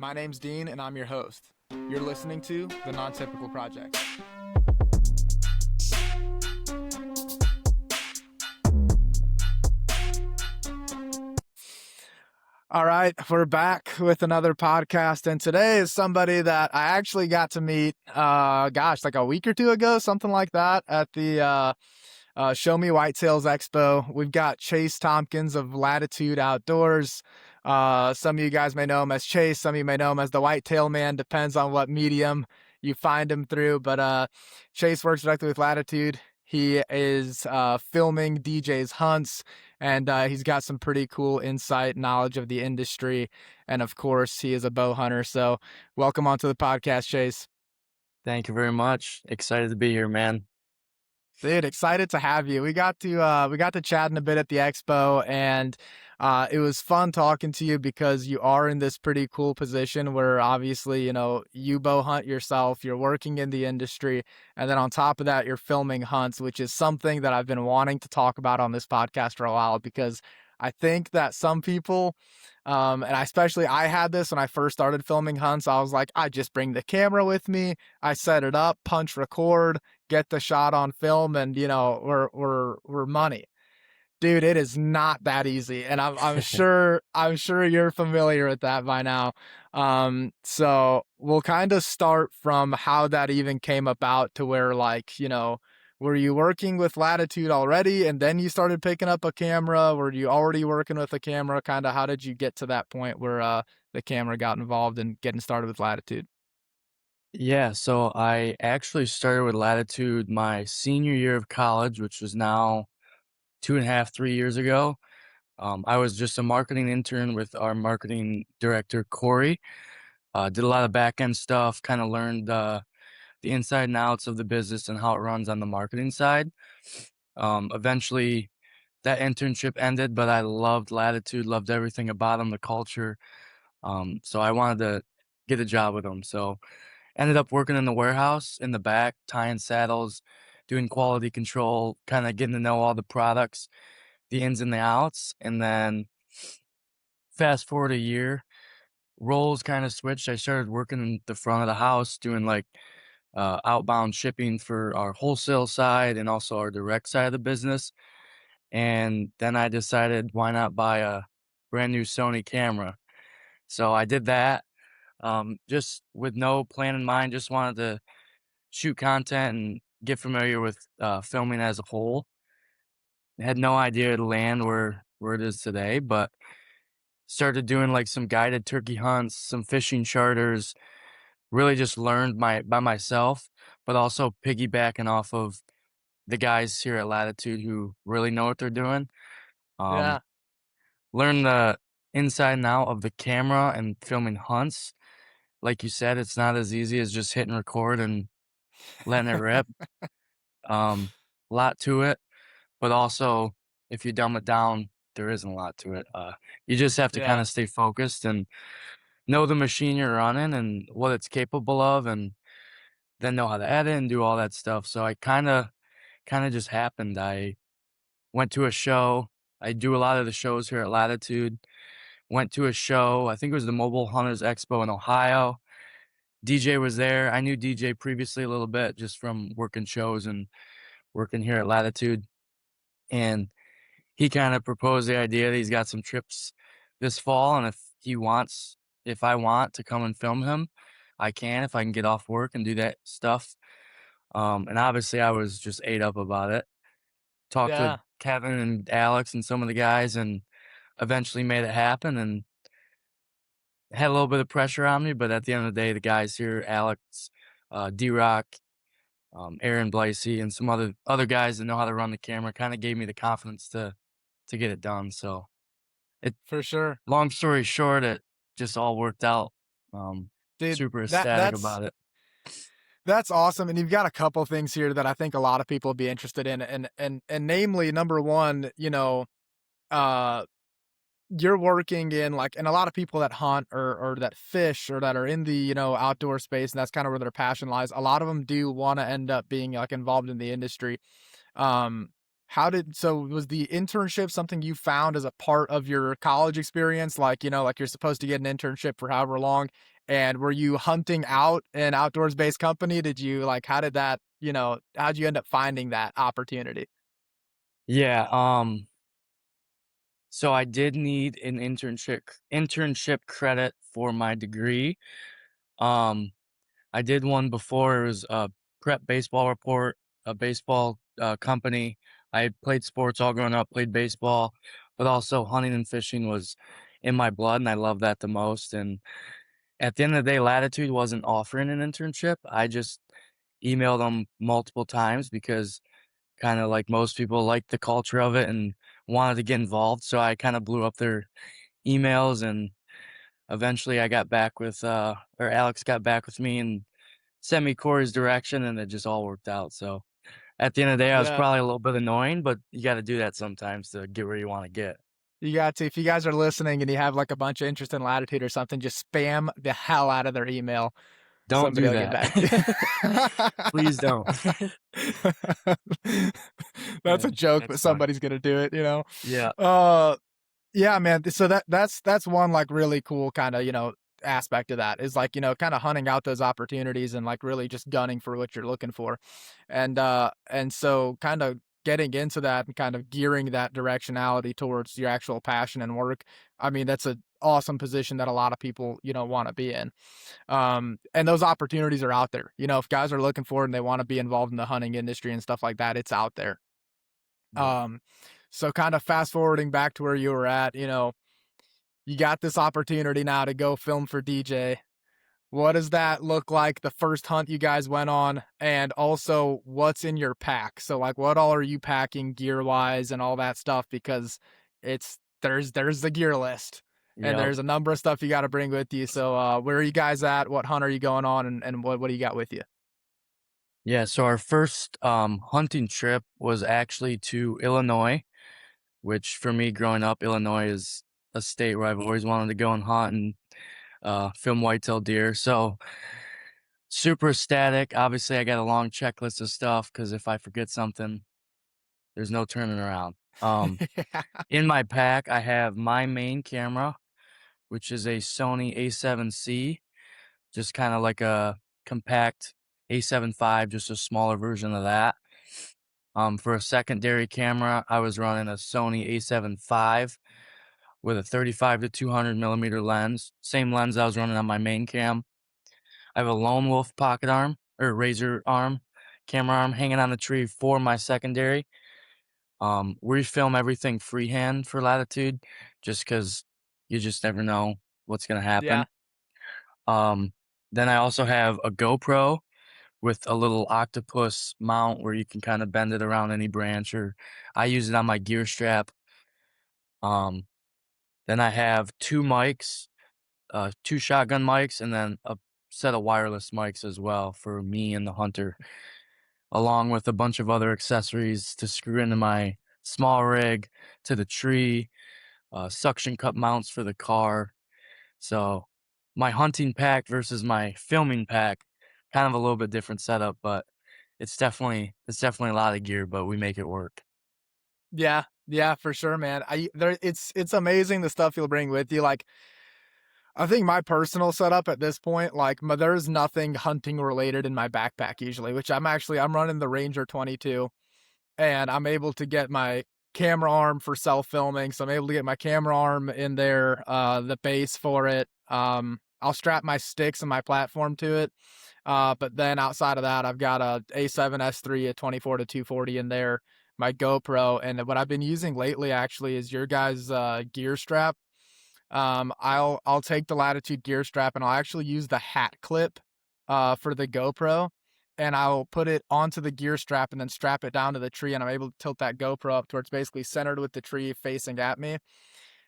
My name's Dean, and I'm your host. You're listening to The Non-Typical Project. All right, we're back with another podcast, and today is somebody that I actually got to meet, like a week or two ago, something like that, at the Show Me Whitetails Expo. We've got Chase Tompkins of Latitude Outdoors. Some of you guys may know him as Chase. Some of you may know him as the Whitetail Man. Depends on what medium you find him through. But Chase works directly with Latitude. He is filming DJ's hunts, and he's got some pretty cool insight, knowledge of the industry. And of course, he is a bow hunter. So welcome onto the podcast, Chase. Thank you very much. Excited to be here, man. Dude, excited to have you. We got to chatting a bit at the expo, and it was fun talking to you because you are in this pretty cool position where obviously, you bow hunt yourself, you're working in the industry, and then on top of that, you're filming hunts, which is something that I've been wanting to talk about on this podcast for a while because I think that some people, I had this when I first started filming hunts. I was like, I just bring the camera with me, I set it up, punch record, get the shot on film, and we're money. Dude, it is not that easy, and I'm sure you're familiar with that by now. So we'll kind of start from how that even came about to where, were you working with Latitude already and then you started picking up a camera? Were you already working with a camera? Kind of how did you get to that point where the camera got involved and getting started with Latitude? Yeah, so I actually started with Latitude my senior year of college, which was now 2.5, 3 years ago. I was just a marketing intern with our marketing director, Corey. Did a lot of back end stuff, kind of learned the inside and outs of the business and how it runs on the marketing side. Eventually, that internship ended, but I loved Latitude, loved everything about them, the culture. So I wanted to get a job with them. So ended up working in the warehouse in the back, tying saddles, doing quality control, kind of getting to know all the products, the ins and the outs. And then fast forward a year, roles kind of switched. I started working in the front of the house, doing like outbound shipping for our wholesale side and also our direct side of the business. And then I decided, why not buy a brand new Sony camera? So I did that, just with no plan in mind, just wanted to shoot content and get familiar with filming as a whole. Had no idea to land where it is today, but started doing like some guided turkey hunts, some fishing charters. Really just learned by myself, but also piggybacking off of the guys here at Latitude who really know what they're doing. Um, Yeah. Learn the inside and out of the camera and filming hunts. Like you said, it's not as easy as just hitting record and letting it rip. Um, Lot to it, but also if you dumb it down, there isn't a lot to it. You just have to kind Yeah. of stay focused and know the machine you're running and what it's capable of, and then know how to edit and do all that stuff. So I kind of just happened. I went to a show. I do a lot of the shows here at Latitude. Went to a show. I think it was the Mobile Hunters Expo in Ohio. DJ was there. I knew DJ previously a little bit just from working shows and working here at Latitude. And he kind of proposed the idea that he's got some trips this fall. And if I want to come and film him, I can, if I can get off work and do that stuff. And obviously I was just ate up about it. Talked with Yeah. Kevin and Alex and some of the guys and eventually made it happen and had a little bit of pressure on me. But at the end of the day, the guys here, Alex, D-Rock, Aaron Blasey, and some other guys that know how to run the camera kind of gave me the confidence to get it done. So it For sure. long story short, it just all worked out. Dude, Super that ecstatic that's about it. that's awesome, and you've got a couple things here that I think a lot of people would be interested in, and namely, number one, uh, you're working in and a lot of people that hunt or that fish or that are in the outdoor space, and that's kind of where their passion lies. A lot of them do want to end up being like involved in the industry. Um, was the internship something you found as a part of your college experience? Like, like you're supposed to get an internship for however long, And were you hunting out an outdoors-based company? Did you like, how did that, how'd you end up finding that opportunity? Yeah, so I did need an internship credit for my degree. Um, I did one before. It was a prep baseball report, a baseball company. I had played sports all growing up, played baseball, but also hunting and fishing was in my blood, and I love that the most. And at the end of the day, Latitude wasn't offering an internship. I just emailed them multiple times because kind of like most people liked the culture of it and wanted to get involved. So I kind of blew up their emails, and eventually I got back with or Alex got back with me and sent me Corey's direction, and it just all worked out. So at the end of the day, I was Yeah. probably a little bit annoying, but you got to do that sometimes to get where you want to get. You got to, if you guys are listening and you have like a bunch of interest in Latitude or something, just spam the hell out of their email. Don't Somebody do will get that. back to Please don't. you. That's a Yeah, joke, but that's funny. somebody's gonna do it, you know? Yeah. Uh, yeah, man. So that's one like really cool kind of, aspect of that is like, kind of hunting out those opportunities and like really just gunning for what you're looking for. And so kind of getting into that and kind of gearing that directionality towards your actual passion and work. I mean, that's an awesome position that a lot of people, want to be in. And those opportunities are out there. If guys are looking for it and they want to be involved in the hunting industry and stuff like that, it's out there. Yep. Um, so kind of fast forwarding back to where you were at, you got this opportunity now to go film for DJ. What does that look like the first hunt you guys went on? And also, what's in your pack? So, like, what all are you packing gear wise and all that stuff? Because there's the gear list, and Yep. there's a number of stuff you got to bring with you. So, where are you guys at? What hunt are you going on? And what do you got with you? Yeah, so our first hunting trip was actually to Illinois, which for me growing up, Illinois is a state where I've always wanted to go and hunt and film whitetail deer. So super ecstatic. Obviously, I got a long checklist of stuff because if I forget something, there's no turning around. In my pack, I have my main camera, which is a Sony A7C, just kind of like a compact A7 V, just a smaller version of that. For a secondary camera, I was running a Sony A7 V with a 35 to 200 millimeter lens, same lens I was running on my main cam. I have a Lone Wolf pocket arm or razor arm, camera arm hanging on the tree for my secondary. We film everything freehand for Latitude just because you just never know what's gonna Yeah, happen. Um, then I also have a GoPro with a little octopus mount where you can kind of bend it around any branch, or I use it on my gear strap. Um, then I have two mics, two shotgun mics, and then a set of wireless mics as well for me and the hunter, along with a bunch of other accessories to screw into my small rig, to the tree, suction cup mounts for the car. So my hunting pack versus my filming pack, kind of a little bit different setup, but it's definitely a lot of gear, but we make it work. yeah, yeah, for sure, man. It's amazing the stuff you'll bring with you. Like, I think my personal setup at this point, like, there's nothing hunting related in my backpack usually, which I'm running the Ranger 22, and I'm able to get my camera arm for self filming. So I'm able to get my camera arm in there, the base for it. I'll strap my sticks and my platform to it. But then outside of that, I've got a A7S3, a 24 to 240 in there, my GoPro, and what I've been using lately actually is your guys' gear strap. I'll take the Latitude gear strap and I'll actually use the hat clip for the GoPro, and I'll put it onto the gear strap and then strap it down to the tree, and I'm able to tilt that GoPro up towards basically centered with the tree facing at me.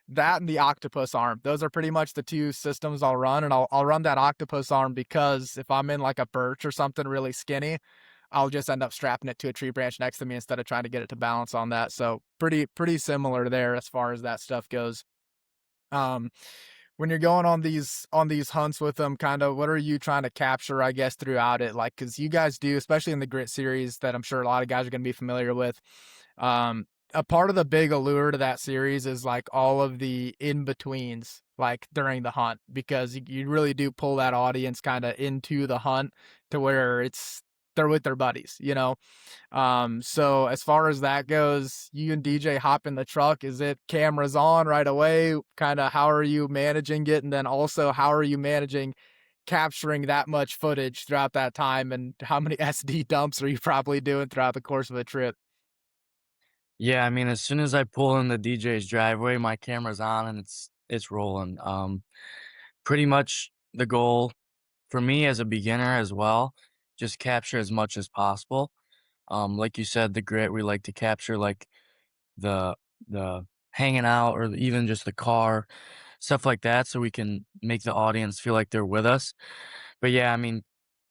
That and the octopus arm. Those are pretty much the 2 systems I'll run, and I'll run that octopus arm because if I'm in, like, a birch or something really skinny, I'll just end up strapping it to a tree branch next to me instead of trying to get it to balance on that, so pretty similar there as far as that stuff goes. Um, when you're going on these hunts with them, kinda what are you trying to capture, I guess, throughout it? Like, because you guys do, especially in the Grit series that I'm sure a lot of guys are gonna be familiar with, a part of the big allure to that series is, like, all of the in-betweens like during the hunt, because you really do pull that audience kind of into the hunt to where they're with their buddies, you know? So as far as that goes, you and DJ hop in the truck. Is it cameras on right away? Kind of how are you managing it? And then also, how are you managing capturing that much footage throughout that time? And how many SD dumps are you probably doing throughout the course of a trip? Yeah, I mean, as soon as I pull in the DJ's driveway, my camera's on and it's rolling. Pretty much the goal for me as a beginner as well, just capture as much as possible. Like you said, the grit, we like to capture like the the hanging out or even just the car, stuff like that, so we can make the audience feel like they're with us. But yeah, I mean,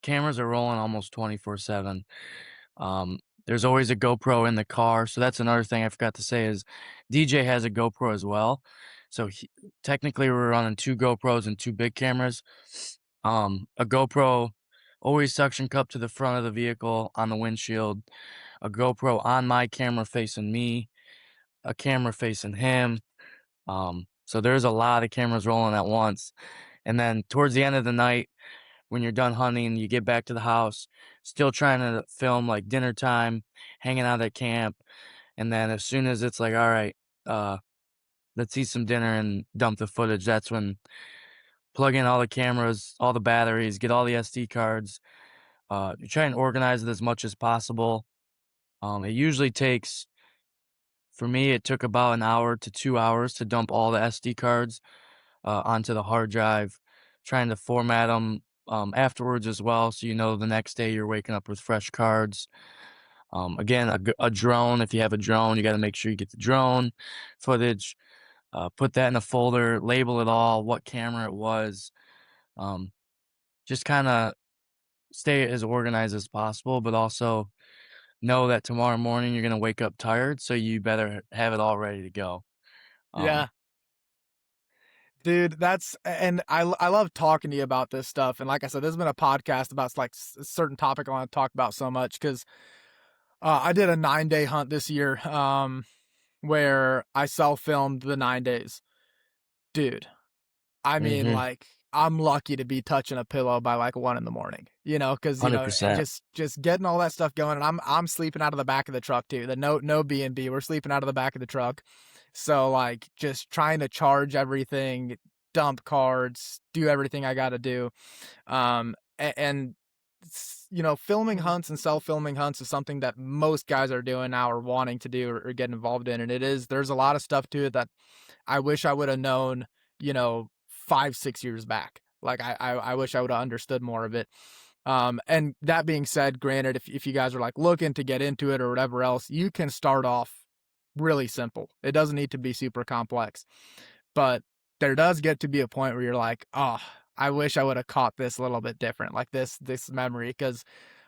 cameras are rolling almost 24/7. There's always a GoPro in the car, so that's another thing I forgot to say is DJ has a GoPro as well. So technically we're running 2 GoPros and 2 big cameras. A GoPro always suction cup to the front of the vehicle on the windshield, a GoPro on my camera facing me, a camera facing him. So there's a lot of cameras rolling at once. And then towards the end of the night, when you're done hunting, you get back to the house, still trying to film like dinner time, hanging out at camp. And then as soon as it's like, all right, uh, let's eat some dinner and dump the footage, that's when plug in all the cameras, all the batteries, get all the SD cards. You try and organize it as much as possible. It usually takes, for me, it took about an hour to 2 hours to dump all the SD cards onto the hard drive, trying to format them afterwards as well, so you know the next day you're waking up with fresh cards. Again, a drone. If you have a drone, you got to make sure you get the drone footage. Put that in a folder, label it all, what camera it was. Um, just kind of stay as organized as possible, but also know that tomorrow morning you're gonna wake up tired, so you better have it all ready to go. Um, Yeah. Dude, and I love talking to you about this stuff. And like I said, this has been a podcast about like a certain topic I want to talk about so much because I did a 9-day hunt this year, where I self filmed the 9 days. Dude, I mean, mhm, like, I'm lucky to be touching a pillow by like 1 in the morning, because and 100%. just getting all that stuff going. And I'm sleeping out of the back of the truck too. The no B&B. We're sleeping out of the back of the truck. So like just trying to charge everything, dump cards, do everything I got to do. And filming hunts and self-filming hunts is something that most guys are doing now or wanting to do or get involved in. And there's a lot of stuff to it that I wish I would have known, 5, 6 years back. Like I wish I would have understood more of it. And that being said, granted, if you guys are like looking to get into it or whatever else, you can start off really simple. It doesn't need to be super complex. But there does get to be a point where you're like, "Oh, I wish I would have caught this a little bit different." Like this memory, because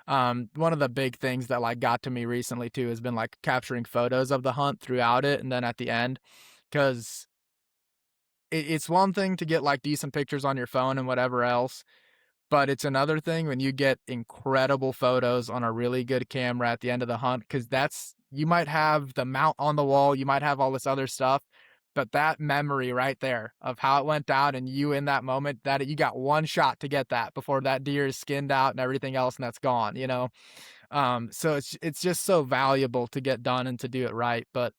one of the big things that like got to me recently too has been like capturing photos of the hunt throughout it and then at the end, because it's one thing to get like decent pictures on your phone and whatever else, but it's another thing when you get incredible photos on a really good camera at the end of the hunt, because you might have the mount on the wall, you might have all this other stuff, but that memory right there of how it went down and you in that moment, that you got one shot to get that before that deer is skinned out and everything else and that's gone. So it's just so valuable to get done and to do it right. But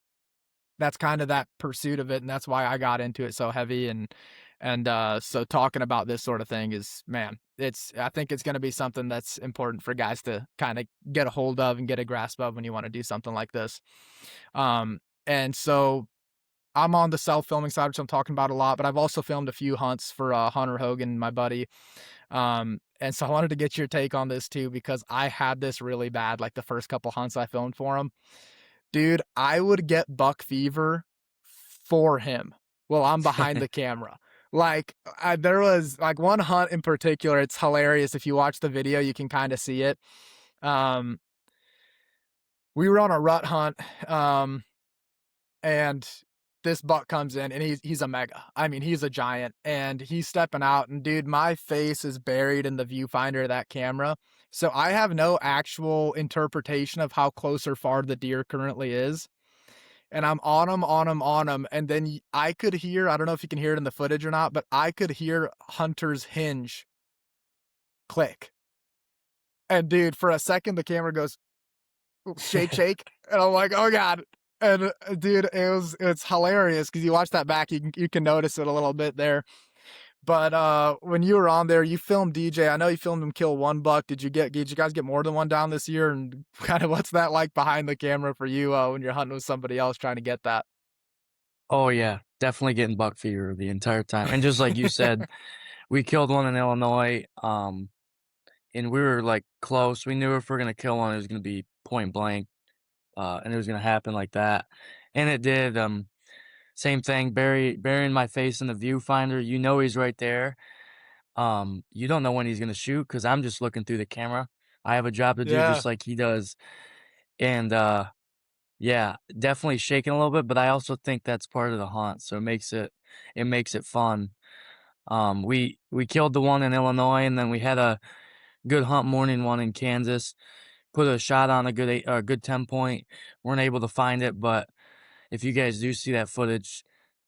that's kind of that pursuit of it, and that's why I got into it so heavy. And so talking about this sort of thing is, man, I think it's going to be something that's important for guys to kind of get a hold of and get a grasp of when you want to do something like this. And so I'm on the self filming side, which I'm talking about a lot, but I've also filmed a few hunts for Hunter Hogan, my buddy. And so I wanted to get your take on this too, because I had this really bad, like the first couple hunts I filmed for him. Dude, I would get buck fever for him while I'm behind the camera. Like, there was like one hunt in particular. It's hilarious. If you watch the video, you can kind of see it. Um, we were on a rut hunt, and this buck comes in, and he's a mega. I mean, he's a giant, and he's stepping out, and dude, my face is buried in the viewfinder of that camera, so I have no actual interpretation of how close or far the deer currently is. and I'm on him, on him, on him, and then I could hear, I don't know if you can hear it in the footage or not, but I could hear Hunter's hinge click. And dude, for a second, the camera goes shake, shake, and I'm like, oh god. And dude, it's hilarious because you watch that back, you can notice it a little bit there. But when you were on there, you filmed DJ. I know you filmed him kill one buck. Did you guys get more than one down this year? And kind of what's that like behind the camera for you when you're hunting with somebody else trying to get that? Oh, yeah, definitely getting buck fever the entire time, and just like you said, we killed one in Illinois, and we were, like, close. We knew if we're gonna kill one, it was gonna be point blank, and it was gonna happen like that, and it did. Same thing, burying my face in the viewfinder, you know he's right there. You don't know when he's gonna shoot because 'cause I'm just looking through the camera. I have a job to do Yeah. just like he does, and, yeah, definitely shaking a little bit, but I also think that's part of the hunt, so it makes it fun. We killed the one in Illinois, and then we had a good hunt morning one in Kansas. Put a shot on a good 10 point. Weren't able to find it, but if you guys do see that footage,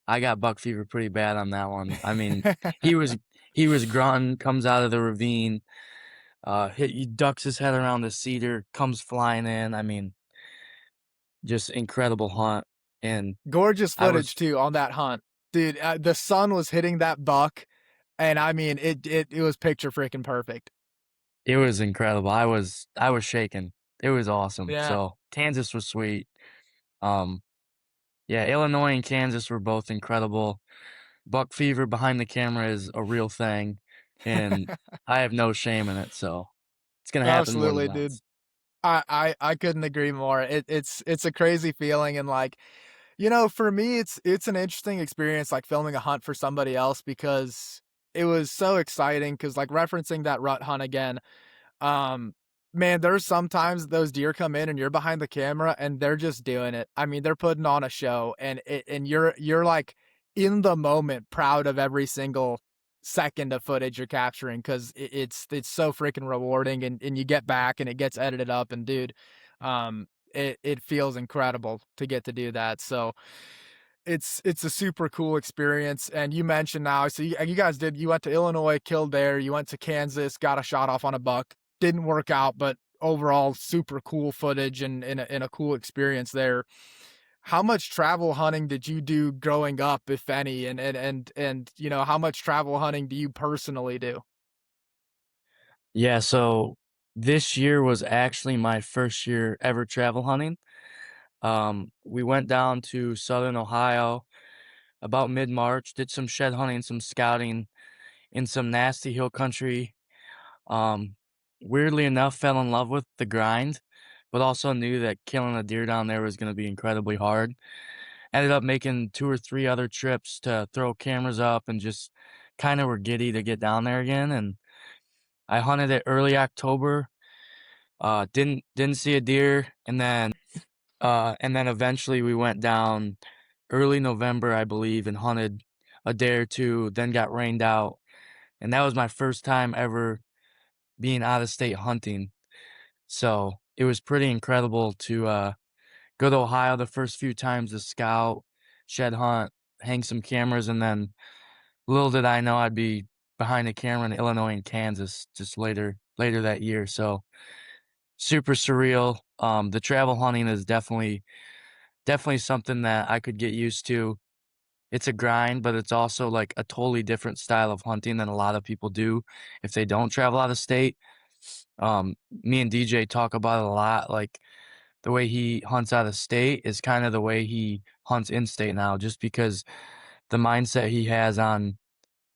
I got buck fever pretty bad on that one. I mean, he was he was grunting, comes out of the ravine, he ducks his head around the cedar, comes flying in. I mean, just incredible hunt, and Gorgeous I footage was too on that hunt. Dude, the sun was hitting that buck, and I mean, it was picture freaking perfect. it was incredible. I was shaking. It was awesome. Yeah. So, Kansas was sweet. Um, yeah, Illinois and Kansas were both incredible. Buck fever behind the camera is a real thing, and I have no shame in it, so it's gonna happen more than Absolutely, dude. once. I couldn't agree more. It's a crazy feeling and like, for me it's an interesting experience like filming a hunt for somebody else because it was so exciting because like referencing that rut hunt again. Um, Man, there's sometimes those deer come in and you're behind the camera and they're just doing it. I mean, they're putting on a show and you're like in the moment proud of every single second of footage you're capturing because it's so freaking rewarding and you get back and it gets edited up and dude, it feels incredible to get to do that. So it's a super cool experience, and you mentioned now so you guys you went to Illinois, killed there, you went to Kansas, got a shot off on a buck, didn't work out, but overall super cool footage and a cool experience there. How much travel hunting did you do growing up, if any? And how much travel hunting do you personally do? Yeah, so this year was actually my first year ever travel hunting. We went down to Southern Ohio about mid-March, did some shed hunting, some scouting in some nasty hill country. Um, Weirdly enough, fell in love with the grind, but also knew that killing a deer down there was gonna be incredibly hard. Ended up making 2 or 3 other trips to throw cameras up and just kinda were giddy to get down there again, and I hunted it early October, didn't see a deer, and then eventually we went down early November, I believe, and hunted a day or 2, then got rained out, and that was my first time ever being out of state hunting. So, it was pretty incredible to, go to Ohio the first few times to scout, shed hunt, hang some cameras, and then little did I know I'd be behind a camera in Illinois and Kansas just later that year, so super surreal. The travel hunting is definitely something that I could get used to. It's a grind, but it's also, like, a totally different style of hunting than a lot of people do if they don't travel out of state. Me and DJ talk about it a lot, like, the way he hunts out of state is kinda the way he hunts in state now, just because the mindset he has on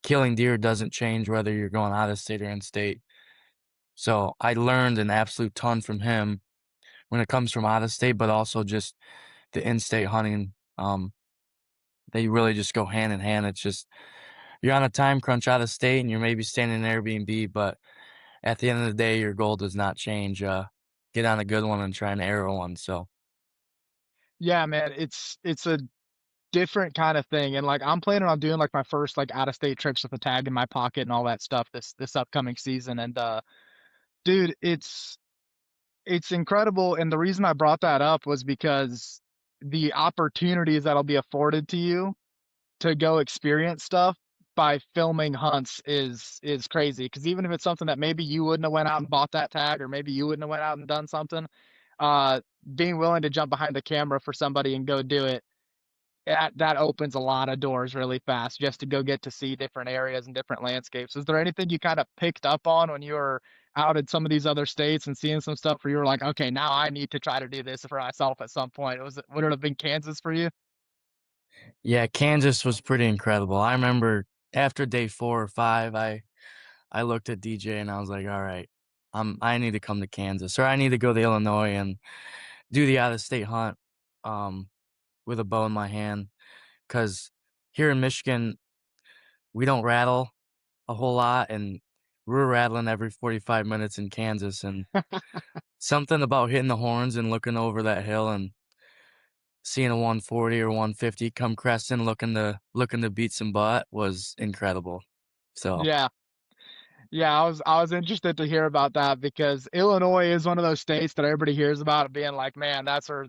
killing deer doesn't change whether you're going out of state or in state. So, I learned an absolute ton from him when it comes from out of state, but also just the in-state hunting. They really just go hand in hand. It's just you're on a time crunch out of state and you're maybe staying in an Airbnb, but at the end of the day, your goal does not change. Get on a good one and try an arrow one. So Yeah, man, it's a different kind of thing, and, like, I'm planning on doing, like, my first, like, out-of-state trips with a tag in my pocket and all that stuff this upcoming season, and, dude, it's incredible, and the reason I brought that up was because the opportunities that'll be afforded to you to go experience stuff by filming hunts is crazy. Because even if it's something that maybe you wouldn't have went out and bought that tag, or maybe you wouldn't have went out and done something, uh, being willing to jump behind the camera for somebody and go do it, that opens a lot of doors really fast just to go get to see different areas and different landscapes. Is there anything you kind of picked up on when you were out in some of these other states and seeing some stuff where you were like, okay, now I need to try to do this for myself at some point? Would it have been Kansas for you? Yeah, Kansas was pretty incredible. I remember after day 4 or 5, I looked at DJ and I was like, "All right, I need to come to Kansas, or I need to go to Illinois and do the out of state hunt, um, with a bow in my hand." Because here in Michigan, we don't rattle a whole lot, and we're rattling every 45 minutes in Kansas, and something about hitting the horns and looking over that hill and seeing a 140 or 150 come cresting looking to beat some butt was incredible. So, Yeah. Yeah, I was interested to hear about that because Illinois is one of those states that everybody hears about being like, man, that's where,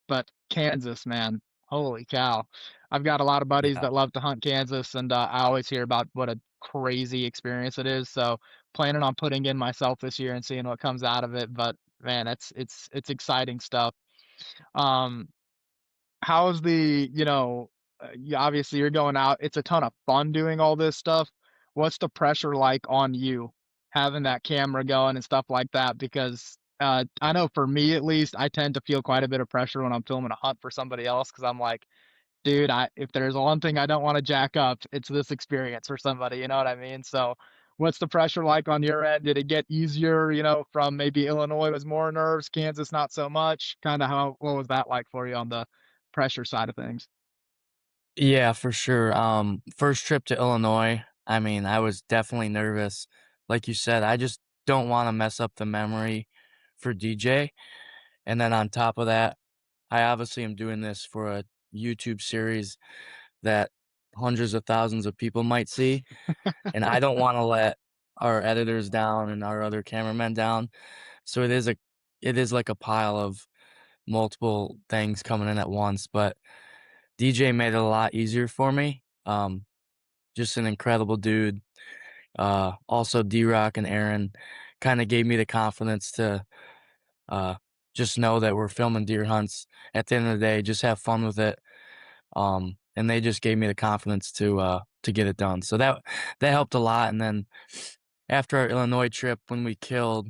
but Kansas, man, holy cow. I've got a lot of buddies yeah. that love to hunt Kansas, and I always hear about what a crazy experience it is. So planning on putting in myself this year and seeing what comes out of it. But man, it's exciting stuff. Um, how's obviously you're going out, it's a ton of fun doing all this stuff. What's the pressure like on you having that camera going and stuff like that? Because I know for me at least, I tend to feel quite a bit of pressure when I'm filming a hunt for somebody else because I'm like, dude, if there's one thing I don't want to jack up, it's this experience for somebody, you know what I mean? So what's the pressure like on your end? Did it get easier, from maybe Illinois was more nerves, Kansas not so much? Kind of what was that like for you on the pressure side of things? Yeah, for sure. First trip to Illinois, I mean, I was definitely nervous. Like you said, I just don't wanna mess up the memory for DJ, and then on top of that, I obviously am doing this for a YouTube series that hundreds of thousands of people might see, and I don't wanna let our editors down and our other cameramen down. So it is like a pile of multiple things coming in at once, but DJ made it a lot easier for me. Just an incredible dude. Also D-Rock and Aaron kinda gave me the confidence to, uh, just know that we're filming deer hunts. At the end of the day, just have fun with it. And they just gave me the confidence to get it done. So that helped a lot, and then after our Illinois trip, when we killed,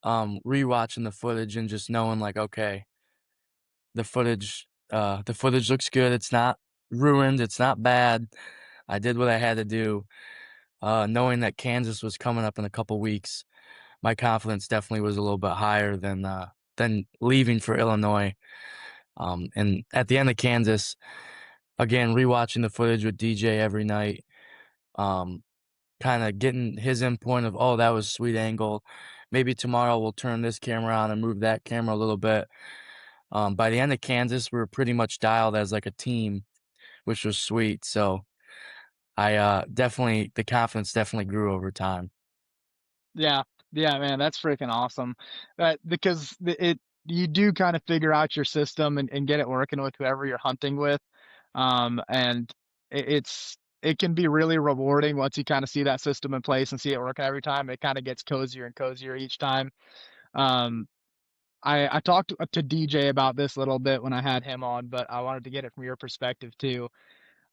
rewatching the footage and just knowing like, okay, the footage looks good, it's not ruined, it's not bad. I did what I had to do. Knowing that Kansas was coming up in a couple weeks, my confidence definitely was a little bit higher than leaving for Illinois. And at the end of Kansas, again, rewatching the footage with DJ every night, um, kind of getting his endpoint of, oh, that was a sweet angle. Maybe tomorrow we'll turn this camera on and move that camera a little bit. By the end of Kansas, we were pretty much dialed as like a team, which was sweet. So the confidence definitely grew over time. Yeah. Yeah, man, that's freaking awesome. Because you do kind of figure out your system and get it working with whoever you're hunting with. And it can be really rewarding once you kind of see that system in place and see it working every time. It kind of gets cozier and cozier each time. Um, I talked to DJ about this a little bit when I had him on, but I wanted to get it from your perspective too.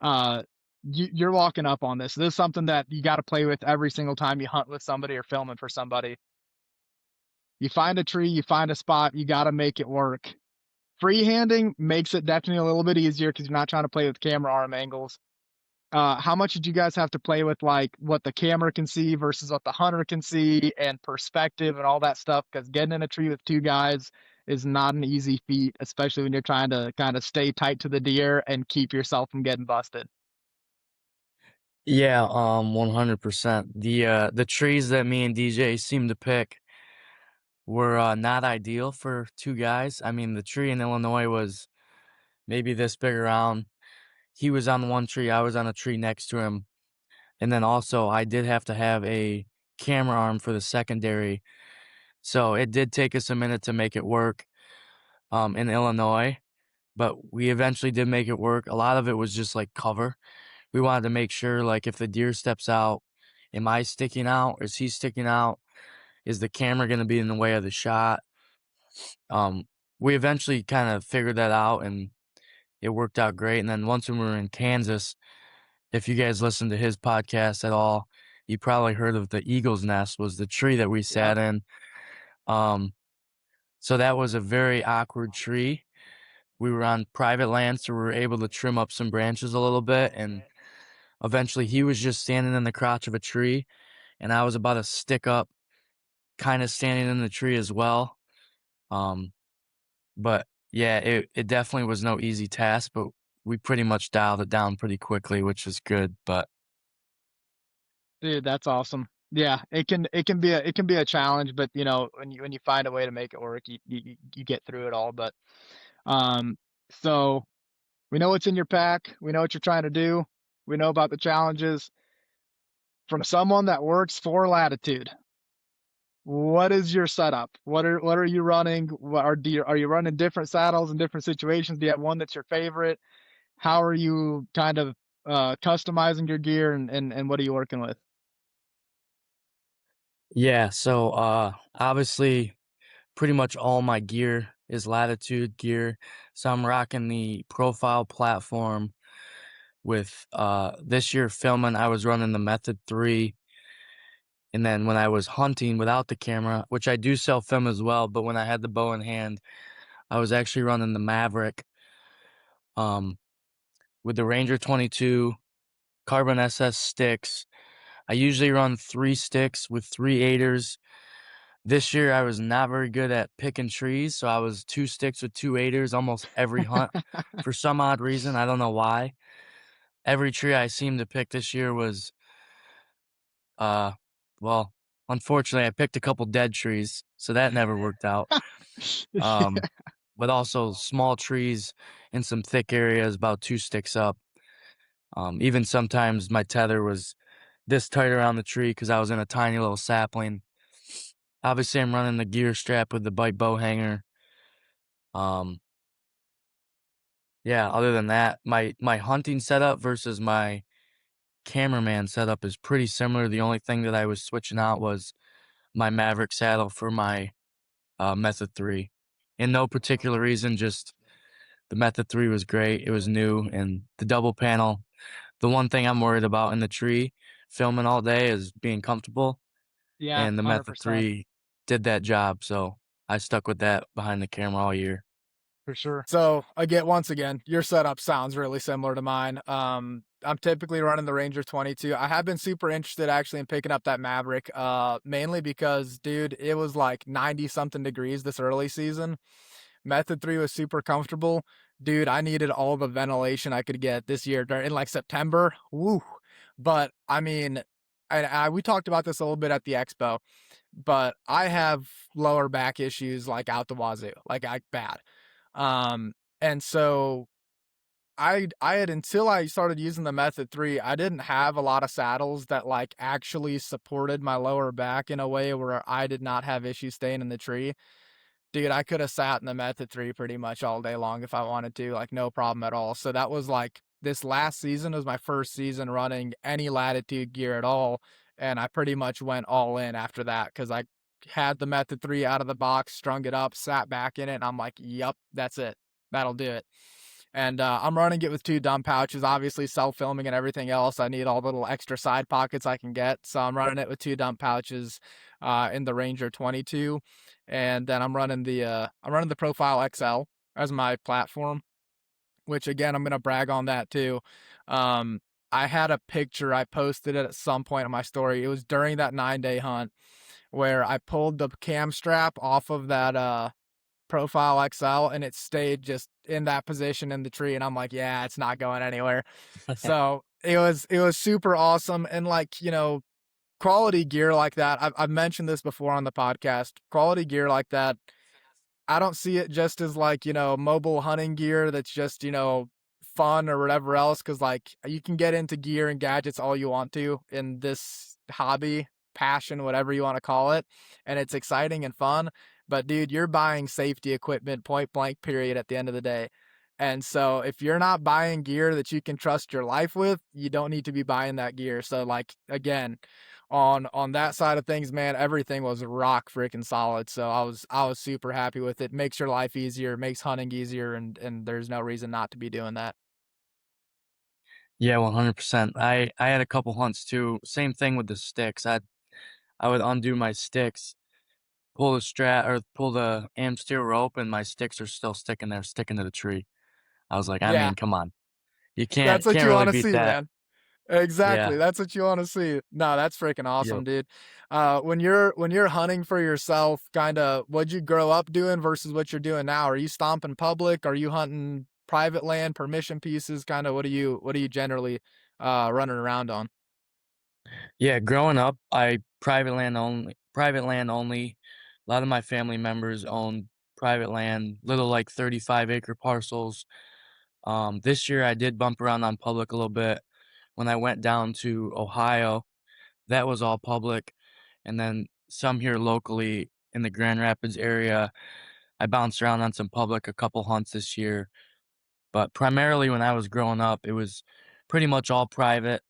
Uh, you're walking up on this. This is something that you got to play with every single time you hunt with somebody or filming for somebody. You find a tree, you find a spot, you got to make it work. Freehanding makes it definitely a little bit easier because you're not trying to play with camera arm angles. How much did you guys have to play with like what the camera can see versus what the hunter can see and perspective and all that stuff? Because getting in a tree with two guys is not an easy feat, especially when you're trying to kind of stay tight to the deer and keep yourself from getting busted. Yeah, 100%. The trees that me and DJ seemed to pick were, not ideal for 2 guys. I mean, the tree in Illinois was maybe this big around. He was on one tree, I was on a tree next to him, and then also I did have to have a camera arm for the secondary, so it did take us a minute to make it work, in Illinois, but we eventually did make it work. A lot of it was just like cover. We wanted to make sure, like, if the deer steps out, am I sticking out? Is he sticking out? Is the camera going to be in the way of the shot? Um, we eventually kind of figured that out and it worked out great. And then once when we were in Kansas, if you guys listened to his podcast at all, you probably heard of the Eagle's Nest was the tree that we Yep. sat in. Um, so that was a very awkward tree. We were on private land, so we were able to trim up some branches a little bit. And eventually he was just standing in the crotch of a tree, and I was about to stick up, kind of standing in the tree as well. Um, but yeah, it definitely was no easy task, but we pretty much dialed it down pretty quickly, which is good. But Dude, that's awesome. Yeah, it can be a challenge, but you know, when you find a way to make it work, you get through it all. But um, so we know what's in your pack. We know what you're trying to do. We know about the challenges from someone that works for Latitude. What is your setup? What are you running? Are you running different saddles in different situations? Do you have one that's your favorite? How are you kind of customizing your gear and what are you working with? yeah, so obviously pretty much all my gear is Latitude gear. So I'm rocking the profile platform with this year filming I was running the Method 3, and then when I was hunting without the camera, which I do self film as well, but when I had the bow in hand, I was actually running the Maverick um with the Ranger 22 Carbon SS sticks. I usually run 3 sticks with 3 aiders. This year, I was not very good at picking trees, so I was 2 sticks with 2 aiders almost every hunt. For some odd reason, I don't know why. Every tree I seemed to pick this year was, uh, well, unfortunately, I picked a couple dead trees, so that never worked out. Yeah. Um, but also small trees in some thick areas, about 2 sticks up. Even sometimes my tether was this tight around the tree because I was in a tiny little sapling. Obviously, I'm running the gear strap with the bite bow hanger. Um, yeah, other than that, my hunting setup versus my cameraman setup is pretty similar. The only thing that I was switching out was my Maverick saddle for my Method 3. In no particular reason, just the Method 3 was great. It was new, and the double panel. The one thing I'm worried about in the tree filming all day is being comfortable, Yeah, and the Method 100%. 3 did that job, so I stuck with that behind the camera all year. For sure. So again, once again, your setup sounds really similar to mine. I'm typically running the Ranger 22. I have been super interested actually in picking up that Maverick, mainly because, dude, it was like 90 something degrees this early season. Method 3 was super comfortable. Dude, I needed all the ventilation I could get this year during in like September. Woo. But I mean, we talked about this a little bit at the expo, but I have lower back issues like out the wazoo, like I bad. And so I had until I started using the Method 3, I didn't have a lot of saddles that like actually supported my lower back in a way where I did not have issues staying in the tree. Dude, I could have sat in the Method 3 pretty much all day long if I wanted to, like, no problem at all. So that was like this last season was my first season running any Latitude gear at all, and I pretty much went all in after that because I had the Method 3 out of the box, strung it up, sat back in it, and I'm like, "Yep, that's it. That'll do it." And I'm running it with 2 dump pouches, obviously self-filming and everything else. I need all the little extra side pockets I can get, so I'm running it with 2 dump pouches in the Ranger 22, and then I'm running the Profile XL as my platform, which again I'm gonna brag on that too. Um, I had a picture I posted it at some point in my story. It was during that 9-day hunt where I pulled the cam strap off of that Profile XL and it stayed just in that position in the tree, and I'm like, yeah, it's not going anywhere. So it was super awesome, and like quality gear like that. I've mentioned this before on the podcast. Quality gear like that, I don't see it just as like, mobile hunting gear that's just, fun or whatever else. Cause like you can get into gear and gadgets all you want to in this hobby, passion, whatever you want to call it. And it's exciting and fun. But dude, you're buying safety equipment point blank period at the end of the day. And so if you're not buying gear that you can trust your life with, you don't need to be buying that gear. So like again, on that side of things, man, everything was rock freaking solid. So I was super happy with it. Makes your life easier, makes hunting easier, and there's no reason not to be doing that. Yeah, 100%. I had a couple hunts too. Same thing with the sticks. I would undo my sticks, pull the strap or pull the am steel rope, and my sticks are still sticking there, sticking to the tree. I was like, I Yeah, mean, come on. You that's what can't you really want to beat see, that. man. Exactly, Yeah. that's what you wanna see. No, that's freaking awesome, Yep. dude. When you're hunting for yourself, kinda what'd you grow up doing versus what you're doing now? Are you stomping public? Are you hunting private land, permission pieces? Kinda what do you generally, running around on? Yeah, growing up, I private land only. A lot of my family members own private land, little like 35-acre parcels. This year I did bump around on public a little bit. When I went down to Ohio, that was all public. And then some here locally in the Grand Rapids area, I bounced around on some public a couple hunts this year. But primarily when I was growing up, it was pretty much all private.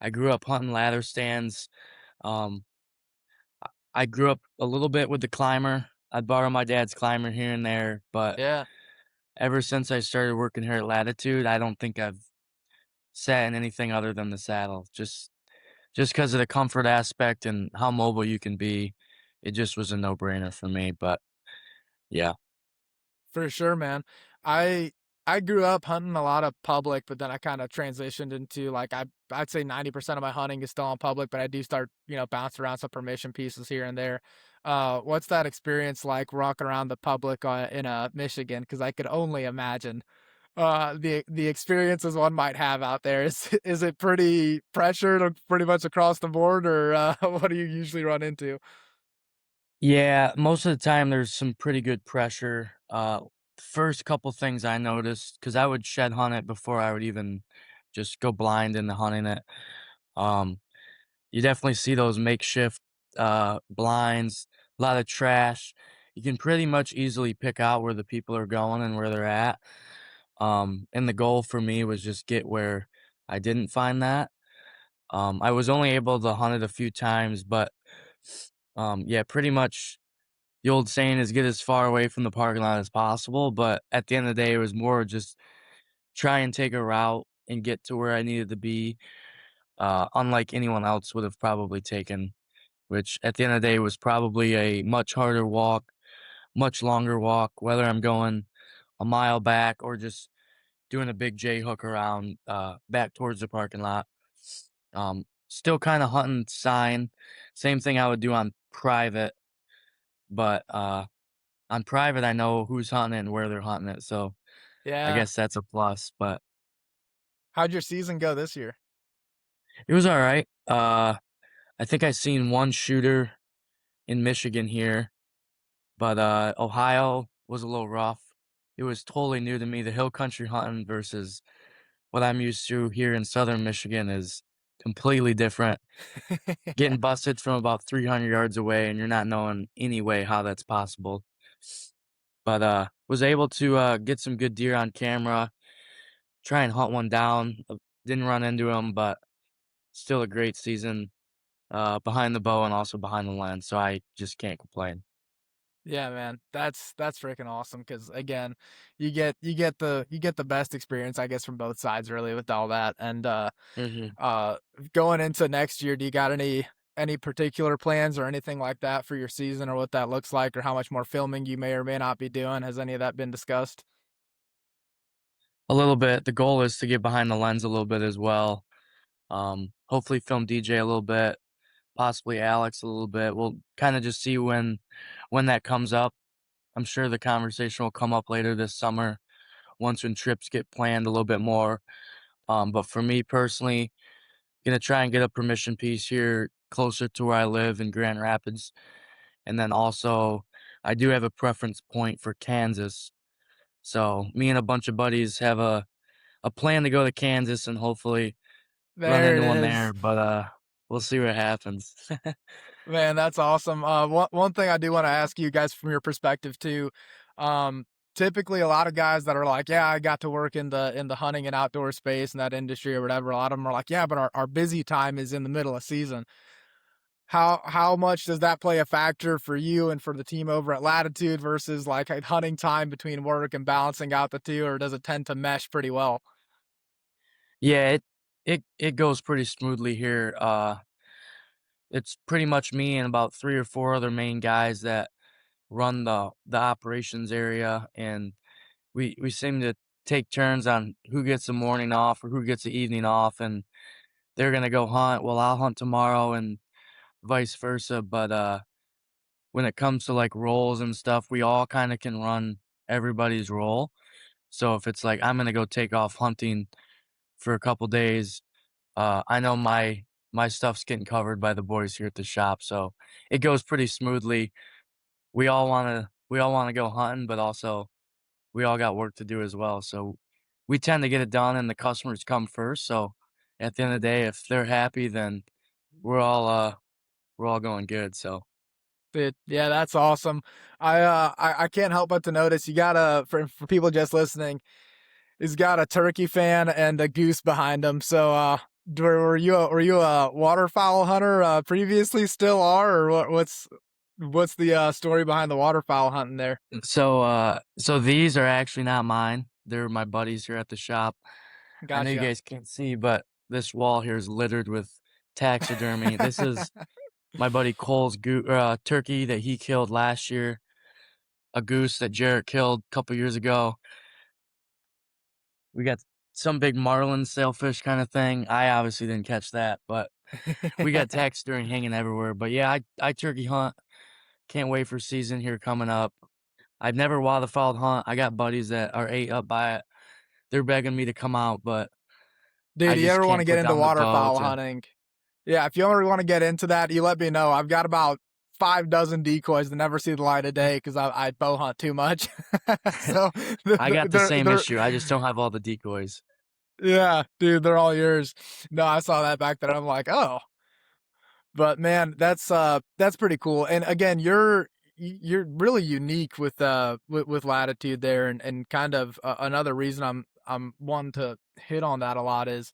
I grew up hunting ladder stands. Um, I grew up a little bit with the climber. I'd borrow my dad's climber here and there, but Yeah, ever since I started working here at Latitude, I don't think I've sat in anything other than the saddle. Just because of the comfort aspect and how mobile you can be, it just was a no-brainer for me, but yeah. for sure, man. I I grew up hunting a lot of public, but then I kinda transitioned into, like, I'd say 90% of my hunting is still on public, but I do start, bouncing around some permission pieces here and there. What's that experience like walking around the public, in, Michigan? Because I could only imagine, the experiences one might have out there. Is it pretty pressured pretty much across the board, or, what do you usually run into? Yeah, most of the time there's some pretty good pressure. First couple things I noticed, because I would shed hunt it before I would even just go blind into hunting it. Um, you definitely see those makeshift blinds, a lot of trash. You can pretty much easily pick out where the people are going and where they're at. And the goal for me was just get where I didn't find that. I was only able to hunt it a few times, but yeah, pretty much the old saying is get as far away from the parking lot as possible. But at the end of the day, it was more just try and take a route and get to where I needed to be, unlike anyone else would have probably taken, which at the end of the day was probably a much harder walk, much longer walk, whether I'm going a mile back or just doing a big J hook around back towards the parking lot. Still kind of hunting sign, same thing I would do on private, but on private I know who's hunting it and where they're hunting it, so I Yeah. guess that's a plus. But How'd your season go this year? it was all right. I think I seen one shooter in Michigan here, but Ohio was a little rough. It was totally new to me. The hill country hunting versus what I'm used to here in southern Michigan is completely different. Yeah. Getting busted from about 300 yards away, and you're not knowing any way how that's possible. But was able to get some good deer on camera, try and hunt one down. Didn't run into him, but still a great season behind the bow and also behind the lens. So I just can't complain. Yeah, man. That's freaking awesome. Because again, you get the best experience, I guess, from both sides really with all that, and, Hmm. uh, going into next year, do you got any particular plans or anything like that for your season or what that looks like or how much more filming you may or may not be doing? Has any of that been discussed? A little bit. The goal is to get behind the lens a little bit as well. Hopefully film DJ a little bit, possibly Alex a little bit. We'll kind of just see when that comes up. I'm sure the conversation will come up later this summer once when trips get planned a little bit more. But for me personally, gonna try and get a permission piece here closer to where I live in Grand Rapids. And then also I do have a preference point for Kansas. So me and a bunch of buddies have a plan to go to Kansas and hopefully run There it into one is. there, but we'll see what happens. Man, that's awesome. One thing I do wanna ask you guys from your perspective too, um, typically a lot of guys that are like, "Yeah, I got to work in the hunting and outdoor space in that industry or whatever." A lot of them are like, "Yeah, but our busy time is in the middle of season." How much does that play a factor for you and for the team over at Latitude versus like a hunting time between work and balancing out the 2, or does it tend to mesh pretty well? Yeah, it goes pretty smoothly here. It's pretty much me and about 3 or 4 other main guys that run the operations area, and we seem to take turns on who gets the morning off or who gets the evening off, and they're gonna go hunt, well, I'll hunt tomorrow and vice versa, but, when it comes to, like, roles and stuff, we all kinda can run everybody's role. So if it's like, I'm gonna go take off hunting for a couple days, I know my stuff's getting covered by the boys here at the shop, so it goes pretty smoothly. We all wanna go hunting, but also we all got work to do as well, so we tend to get it done and the customers come first, so at the end of the day, if they're happy, then we're all, uh, we're all going good, so Yeah, that's awesome. I can't help but to notice you got a for people just listening, he's got a turkey fan and a goose behind him. So, were you a waterfowl hunter, previously, still are, or what's the, story behind the waterfowl hunting there? so these are actually not mine, they're my buddies here at the shop. I know you Gotcha. guys can't see, but this wall here is littered with taxidermy. This is my buddy Cole's turkey that he killed last year, a goose that Jarrett killed a couple years ago. We got some big marlin sailfish kinda thing. I obviously didn't catch that, but we got taxidermy hanging everywhere. But yeah, I turkey hunt. Can't wait for season here coming up. I've never waterfowl hunt. I got buddies that are ate up by it. They're begging me to come out, but I Dude, you just ever wanna can't get put into down the bow waterfowl to hunting? Yeah, if you ever wanna get into that, you let me know. I've got about 5 dozen decoys that never see the light of day 'cause I bow hunt too much. So, I got the same they're issue. I just don't have all the decoys. yeah, dude, they're all yours. No, I saw that back there, I'm like, "Oh." But man, that's pretty cool. And again, you're really unique with Latitude there, and kind of another reason I'm wanting to hit on that a lot is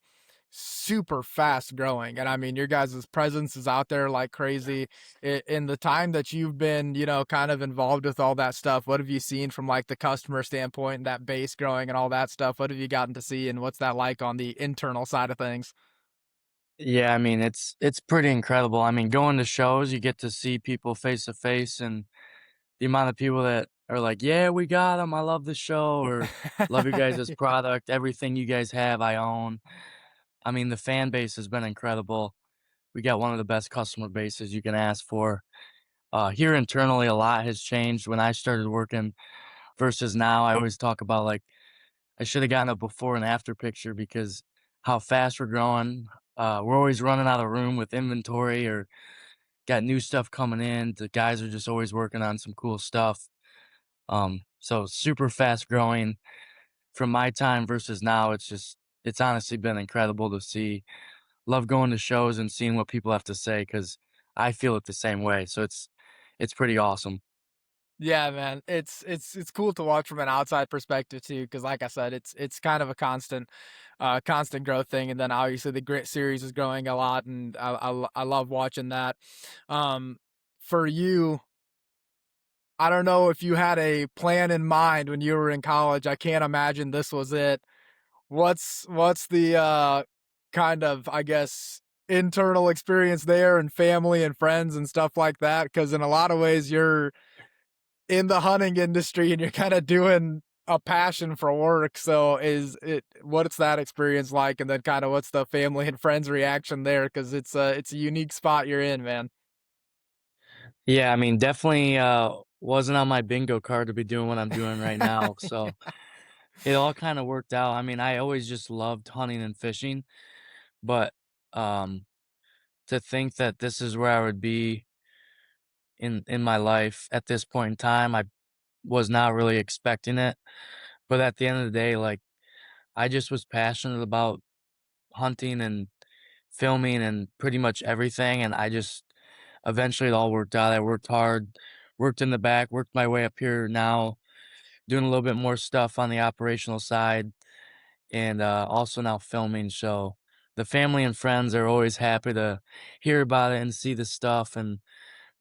super fast growing. And I mean, your guys' presence is out there like crazy. In the time that you've been, kind of involved with all that stuff, what have you seen from like the customer standpoint and that base growing and all that stuff? What have you gotten to see, and what's that like on the internal side of things? Yeah, I mean, it's pretty incredible. I mean, going to shows, you get to see people face to face, and the amount of people that are like, "Yeah, we got them. I love the show," or "Love your guys' product. Everything you guys have, I own." I mean, the fan base has been incredible. We got one of the best customer bases you can ask for. Here internally, a lot has changed when I started working versus now. I always talk about like I should have gotten a before and after picture because how fast we're growing. We're always running out of room with inventory or got new stuff coming in. The guys are just always working on some cool stuff. So super fast growing from my time versus now. It's honestly been incredible to see. Love going to shows and seeing what people have to say because I feel it the same way. So it's pretty awesome. Yeah, man. It's cool to watch from an outside perspective too, because like I said, it's kind of a constant growth thing. And then obviously the Grit series is growing a lot, and I love watching that. Um, for you, I don't know if you had a plan in mind when you were in college. I can't imagine this was it. What's the kind of, I guess, internal experience there, and family and friends and stuff like that? Because in a lot of ways, you're in the hunting industry and you're kind of doing a passion for work. So what's that experience like? And then kind of what's the family and friends reaction there? Cause it's a unique spot you're in, man. Yeah, I mean, definitely wasn't on my bingo card to be doing what I'm doing right now. So it all kind of worked out. I mean, I always just loved hunting and fishing, but um, to think that this is where I would be in my life at this point in time, I was not really expecting it. But at the end of the day, like I just was passionate about hunting and filming and pretty much everything, and I just eventually it all worked out. I worked hard, worked in the back, worked my way up here now doing a little bit more stuff on the operational side, and also now filming. So the family and friends are always happy to hear about it and see the stuff and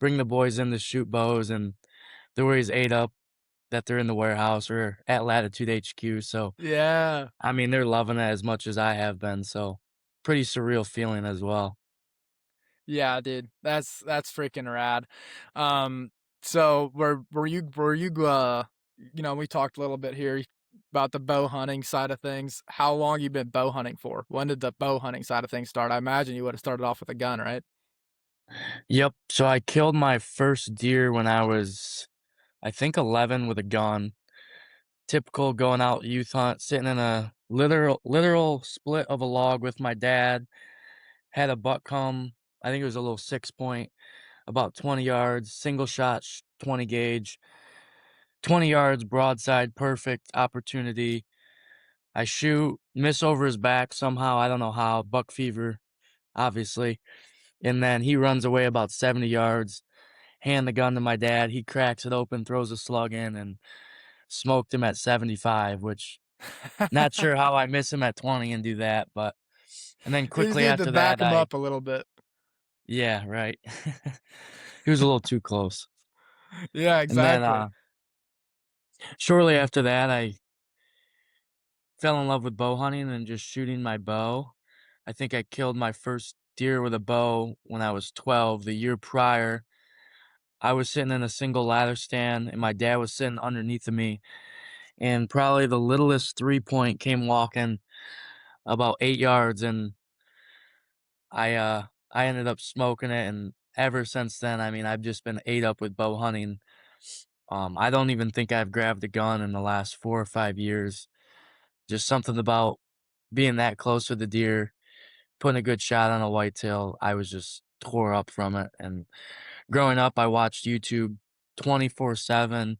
bring the boys in to shoot bows, and they're always ate up that they're in the warehouse or at Latitude HQ. So Yeah. I mean, they're loving it as much as I have been. So pretty surreal feeling as well. Yeah, dude. That's freaking rad. Um, so we talked a little bit here about the bow hunting side of things. How long you been bow hunting for? When did the bow hunting side of things start? I imagine you would have started off with a gun, right? Yep. So I killed my first deer when I was, I think, 11 with a gun. Typical going out youth hunt, sitting in a literal split of a log with my dad. Had a buck come. I think it was a little 6 point, about 20 yards, single shot, 20 gauge, 20 yards, broadside, perfect opportunity. I shoot, miss over his back somehow. I don't know how. Buck fever, obviously. And then he runs away about 70 yards. Hand the gun to my dad. He cracks it open, throws a slug in, and smoked him at 75, which not sure how I miss him at 20 and do that, but and then You just quickly need to after back that, him I up a little bit. yeah, right. He was a little too close. Yeah, And then, exactly. shortly after that, I fell in love with bow hunting and just shooting my bow. I think I killed my first deer with a bow when I was 12. The year prior, I was sitting in a single ladder stand, and my dad was sitting underneath of me, and probably the littlest 3 point came walking about 8 yards, and I ended up smoking it, and ever since then, I mean, I've just been ate up with bow hunting. I don't even think I've grabbed a gun in the last 4 or 5 years. Just something about being that close with the deer, putting a good shot on a whitetail, I was just tore up from it, and growing up, I watched YouTube 24/7,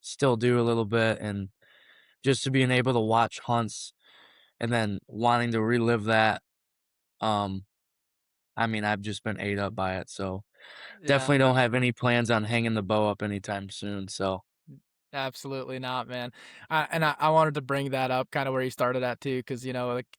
still do a little bit, and just to being able to watch hunts and then wanting to relive that, um, I mean, I've just been ate up by it, so Yeah. definitely don't have any plans on hanging the bow up anytime soon, so Absolutely not, man. I wanted to bring that up kind of where you started at too, because like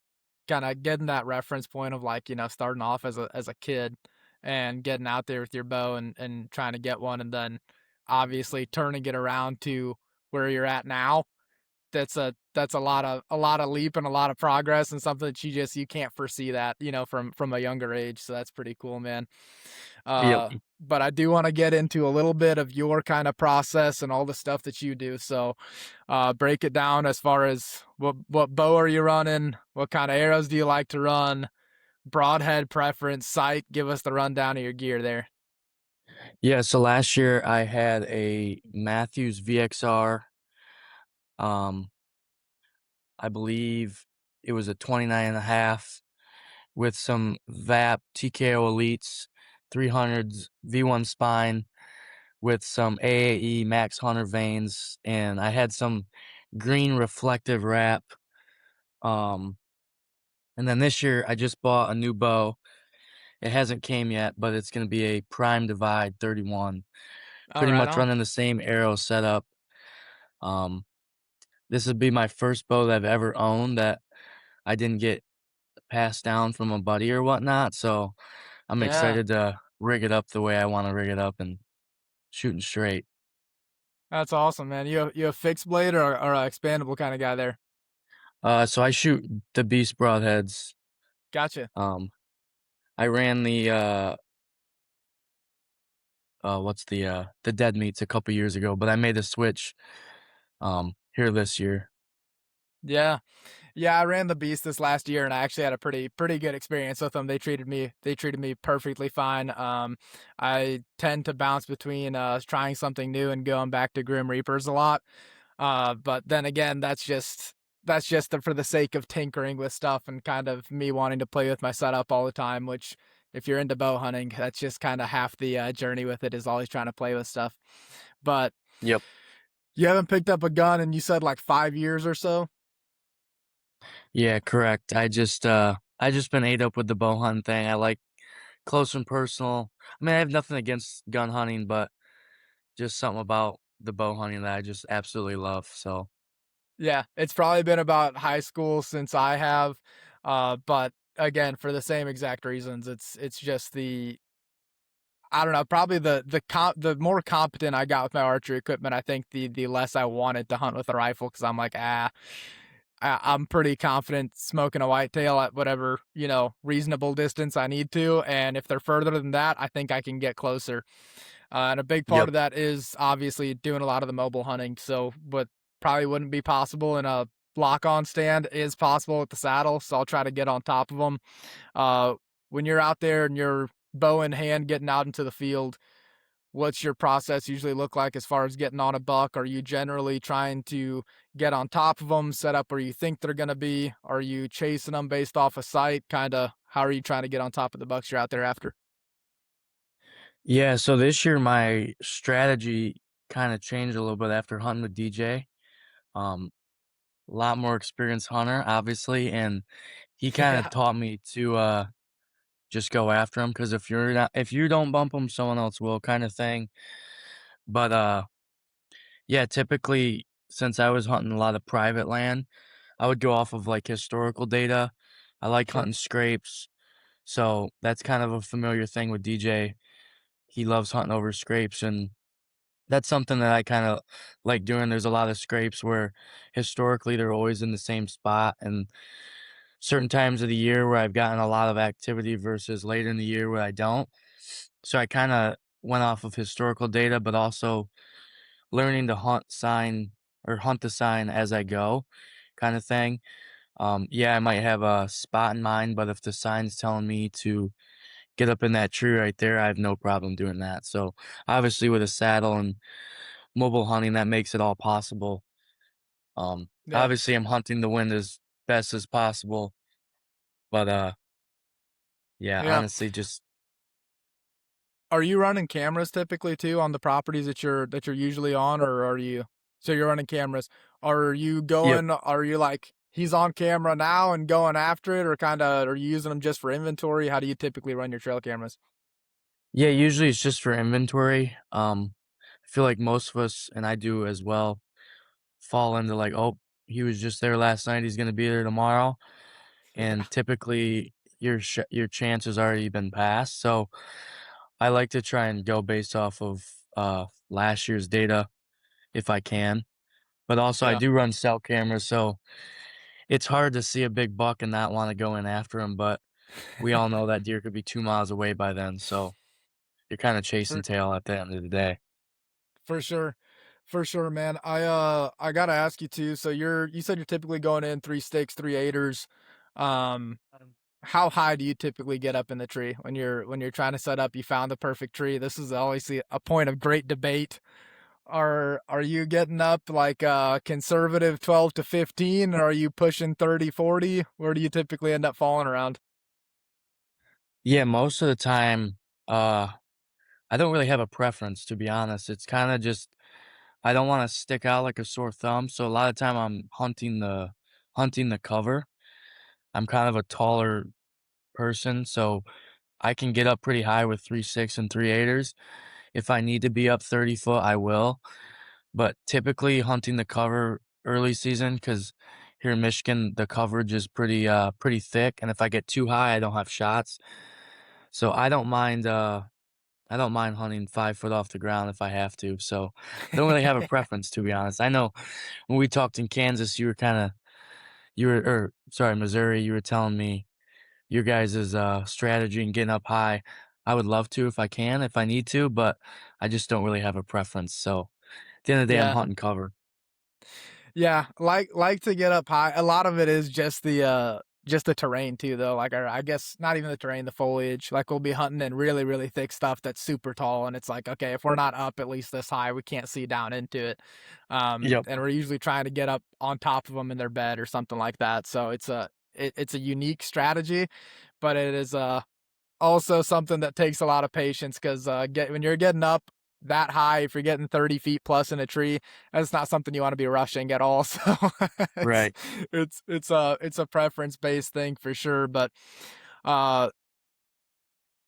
kind of getting that reference point of like, starting off as a kid and getting out there with your bow and trying to get one and then obviously turning it around to where you're at now. That's a lot of leap and a lot of progress and something that you can't foresee that, from a younger age. So that's pretty cool, man. yep. But I do want to get into a little bit of your kind of process and all the stuff that you do. So, break it down as far as what bow are you running? What kind of arrows do you like to run? Broadhead preference, sight. Give us the rundown of your gear there. Yeah, so last year I had a Matthews VXR, um, I believe it was a 29.5 with some VAP TKO Elites 300s V1 spine with some AAE Max Hunter vanes, and I had some green reflective wrap. Um, and then this year I just bought a new bow. It hasn't came yet, but it's gonna be a Prime Divide 31. All Pretty right, much on. running the same arrow setup. Um, this would be my first bow that I've ever owned that I didn't get passed down from a buddy or whatnot. So I'm Yeah, excited to rig it up the way I want to rig it up and shooting straight. that's awesome, man. You a fixed blade or a expandable kind of guy there? So I shoot the Beast broadheads. Gotcha. Um, I ran what's the dead meats a couple years ago, but I made a switch here this year. Yeah. Yeah, I ran the Beast this last year, and I actually had a pretty good experience with them. They treated me perfectly fine. I tend to bounce between trying something new and going back to Grim Reapers a lot. But then again, that's just for the sake of tinkering with stuff and kind of me wanting to play with my setup all the time. Which, if you're into bow hunting, that's just kind of half the journey with it is always trying to play with stuff. But Yep. you haven't picked up a gun, and you said like 5 years or so. Yeah, correct. I just been ate up with the bow hunting thing. I like close and personal. I mean, I have nothing against gun hunting, but just something about the bow hunting that I just absolutely love, so Yeah, it's probably been about high school since I have, but again, for the same exact reasons, it's just the I don't know, probably the more competent I got with my archery equipment, I think the less I wanted to hunt with a rifle because 'cause I'm like, I'm pretty confident smoking a whitetail at whatever, reasonable distance I need to, and if they're further than that, I think I can get closer. And a big part yep. of that is obviously doing a lot of the mobile hunting. So what probably wouldn't be possible in a lock-on stand is possible with the saddle. So I'll try to get on top of them. Uh, when you're out there and you're bow in hand, getting out into the field, what's your process usually look like as far as getting on a buck? Are you generally trying to get on top of them, set up where you think they're going to be? Are you chasing them based off of sight? Kind of how are you trying to get on top of the bucks you're out there after? Yeah, so this year my strategy kinda changed a little bit after hunting with DJ. Um, a lot more experienced hunter, obviously, and he kinda Yeah, taught me to, just go after him because if you don't bump him, someone else will kinda thing. But, yeah, typically, since I was hunting a lot of private land, I would go off of, like, historical data. I like sure. hunting scrapes, so that's kind of a familiar thing with DJ. He loves hunting over scrapes, and that's something that I kinda like doing. There's a lot of scrapes where historically they're always in the same spot, and certain times of the year where I've gotten a lot of activity versus later in the year where I don't. So I kinda went off of historical data, but also learning to hunt the sign as I go kinda thing. Yeah, I might have a spot in mind, but if the sign's telling me to get up in that tree right there, I have no problem doing that. So, obviously, with a saddle and mobile hunting, that makes it all possible. Yeah. Obviously, I'm hunting the wind as best as possible, but, yeah, Yeah. honestly, just Are you running cameras typically too on the properties that you're usually on, or are you so you're running cameras. yep. Are you like, he's on camera now and going after it, or kinda are you using them just for inventory? How do you typically run your trail cameras? Yeah, usually it's just for inventory. I feel like most of us, and I do as well, fall into like, "Oh, he was just there last night, he's gonna be there tomorrow," Yeah, and typically your chance has already been passed, so I like to try and go based off of, last year's data if I can, but also I yeah. do run cell cameras, so it's hard to see a big buck and not wanna go in after him, but we all know that deer could be 2 miles away by then, so you're kinda chasing For tail at the end of the day. for sure. For sure, man. I gotta ask you too, so you said you're typically going in 3 sticks, 3 eighters. Um, how high do you typically get up in the tree when you're trying to set up? You found the perfect tree. This is obviously a point of great debate. Are you getting up like a conservative 12 to 15, or are you pushing 30, 40? Where do you typically end up falling around? Yeah, most of the time, uh, I don't really have a preference, to be honest. It's kinda just I don't wanna stick out like a sore thumb, so a lot of time I'm hunting the cover. I'm kind of a taller person, so I can get up pretty high with 3.6 and 3.8ers. If I need to be up 30 foot, I will, but typically hunting the cover early season, because here in Michigan, the coverage is pretty thick, and if I get too high, I don't have shots. So I don't mind hunting 5 foot off the ground if I have to, so I don't really have a preference, to be honest. I know when we talked in Kansas, sorry, Missouri, you were telling me your guys' strategy in getting up high. I would love to if I can, if I need to, but I just don't really have a preference, so at the end of the day, I'm Yeah. hunting cover. Yeah, like to get up high. A lot of it is just the terrain too though. Like I guess not even the terrain, the foliage. Like we'll be hunting in really, really thick stuff that's super tall and it's like, okay, if we're not up at least this high, we can't see down into it. Yep, And we're usually trying to get up on top of them in their bed or something like that. So it's a unique strategy, but it is also something that takes a lot of patience 'cause, get when you're getting up that high, if you're getting 30 feet plus in a tree, that's not something you wanna be rushing at all, so it's right. it's a preference-based thing for sure, but, uh,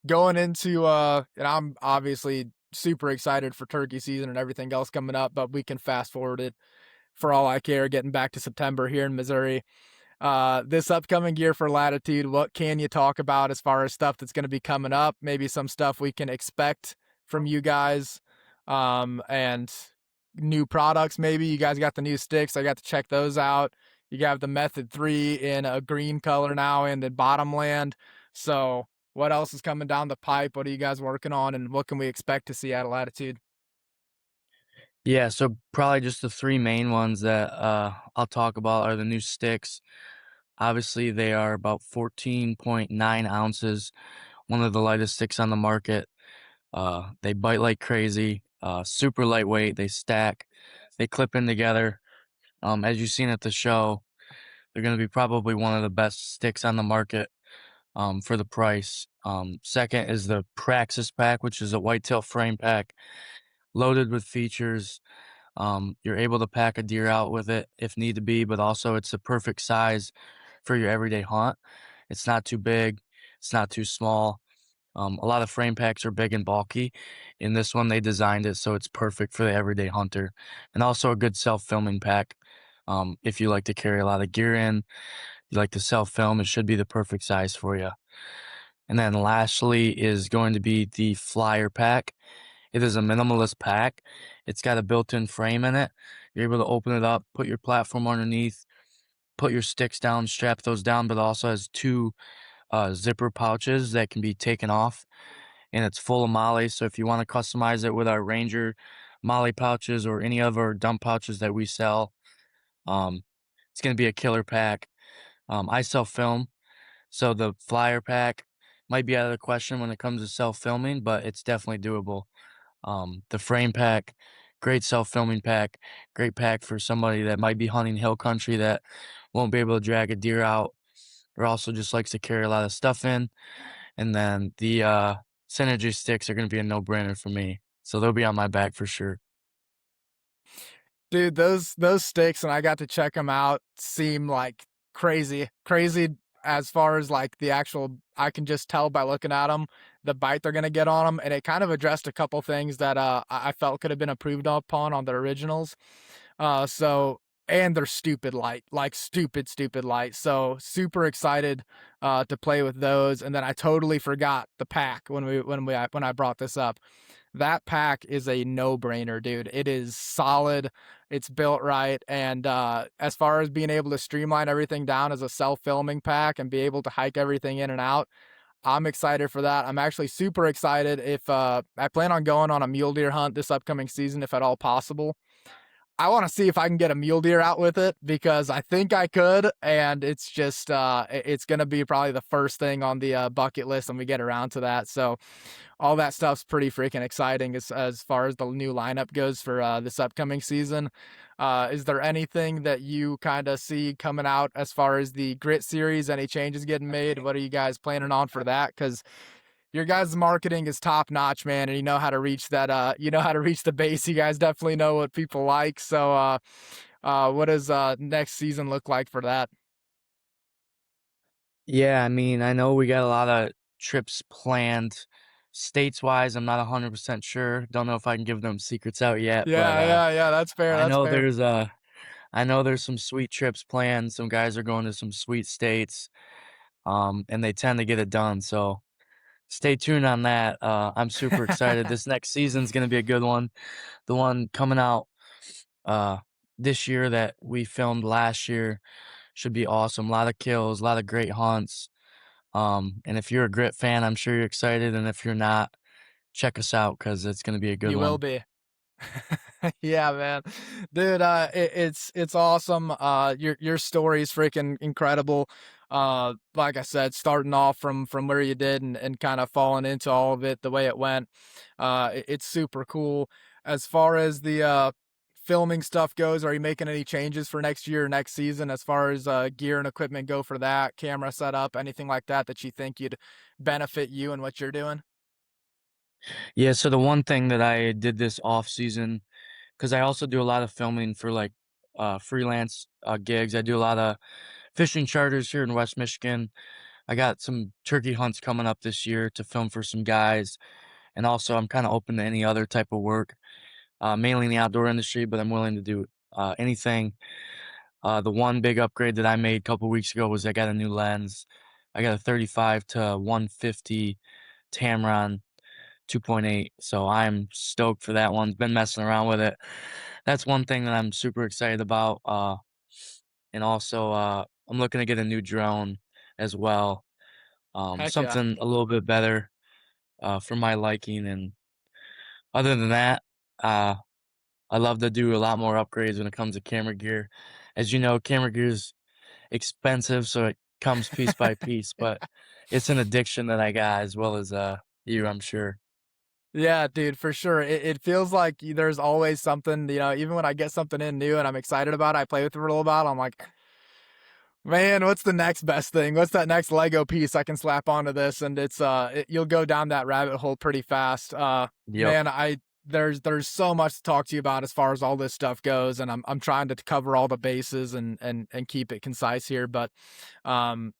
going into, and I'm obviously super excited for turkey season and everything else coming up, but we can fast forward it for all I care, getting back to September here in Missouri. This upcoming year for Latitude, what can you talk about as far as stuff that's going to be coming up? Maybe some stuff we can expect from you guys, and new products. Maybe you guys got the new sticks. I got to check those out. You got the Method 3 in a green color now in the Bottomland. So, what else is coming down the pipe? What are you guys working on, and what can we expect to see out of Latitude? Yeah, so probably just the 3 main ones that, I'll talk about are the new sticks. Obviously, they are about 14.9 ounces, one of the lightest sticks on the market. They bite like crazy, super lightweight, they stack, they clip in together. As you've seen at the show, they're gonna be probably one of the best sticks on the market, for the price. Second is the Praxis pack, which is a whitetail frame pack loaded with features. You're able to pack a deer out with it if need to be, but also it's the perfect size for your everyday hunt. It's not too big, it's not too small. A lot of frame packs are big and bulky. In this one, they designed it so it's perfect for the everyday hunter, and also a good self-filming pack. If you like to carry a lot of gear in, you like to self-film, it should be the perfect size for you. And then lastly is going to be the flyer pack. It is a minimalist pack. It's got a built-in frame in it. You're able to open it up, put your platform underneath, put your sticks down, strap those down, but it also has two zipper pouches that can be taken off, and it's full of molly. So if you want to customize it with our Ranger molly pouches or any of our dump pouches that we sell, um, it's going to be a killer pack. I sell film, so the flyer pack might be out of the question when it comes to self filming, but it's definitely doable. The frame pack, great self-filming pack, great pack for somebody that might be hunting hill country that won't be able to drag a deer out, or also just likes to carry a lot of stuff in. And then the synergy sticks are going to be a no-brainer for me, so they'll be on my back for sure. Dude, those sticks, and I got to check them out, seem like crazy as far as like the actual. I can just tell by looking at them the bite they're gonna get on them, and it kind of addressed a couple things that I felt could have been improved upon on the originals. So and they're stupid light, like stupid light. So super excited to play with those. And then I totally forgot the pack when I brought this up. That pack is a no-brainer, dude. It is solid, it's built right, and, as far as being able to streamline everything down as a self-filming pack and be able to hike everything in and out, I'm excited for that. I'm actually super excited if, I plan on going on a mule deer hunt this upcoming season if at all possible. I wanna see if I can get a mule deer out with it because I think I could, and it's just, it's gonna be probably the first thing on the, bucket list when we get around to that, so all that stuff's pretty freaking exciting as far as the new lineup goes for this upcoming season. Is there anything that you kind of see coming out as far as the grit series? Any changes getting made? What are you guys planning on for that? Because your guys' marketing is top notch, man, and you know how to reach that. You know how to reach the base. You guys definitely know what people like. So, what does next season look like for that? Yeah, I mean, I know we got a lot of trips planned. States wise, I'm not 100% sure. Don't know if I can give them secrets out yet, but Yeah. That's fair. I That's know fair. there's I know there's some sweet trips planned. Some guys are going to some sweet states, and they tend to get it done. So stay tuned on that. I'm super excited. This next season's gonna be a good one. The one coming out uh this year that we filmed last year should be awesome. A lot of kills, a lot of great hunts. And if you're a grit fan, I'm sure you're excited. And if you're not, check us out because it's gonna be a good You will one. be. Yeah, man. Dude, it's awesome. Your story is freaking incredible. Like I said, starting off from where you did and kind of falling into all of it the way it went. It's super cool. As far as the filming stuff goes, are you making any changes for next year or next season as far as gear and equipment go for that, camera setup, anything like that that you think you'd benefit you and what you're doing? Yeah, so the one thing that I did this off season, because I also do a lot of filming for like freelance gigs. I do a lot of fishing charters here in West Michigan. I got some turkey hunts coming up this year to film for some guys. And also, I'm kind of open to any other type of work, mainly in the outdoor industry, but I'm willing to do anything. The one big upgrade that I made a couple weeks ago was I got a new lens. I got a 35 to 150 Tamron 2.8, so I'm stoked for that one. Been messing around with it. That's one thing that I'm super excited about. And also, I'm looking to get a new drone as well. Heck yeah. Something a little bit better for my liking. And other than that, uh, I love to do a lot more upgrades when it comes to camera gear. As you know, camera gear is expensive, so it comes piece by piece, but it's an addiction that I got as well as you, I'm sure. Yeah, dude, for sure. It feels like there's always something, even when I get something in new and I'm excited about it, I play with it for a little while. I'm like, man, what's the next best thing? What's that next Lego piece I can slap onto this? And you'll go down that rabbit hole pretty fast. Yep. Man, there's so much to talk to you about as far as all this stuff goes, and I'm trying to cover all the bases and keep it concise here. But um,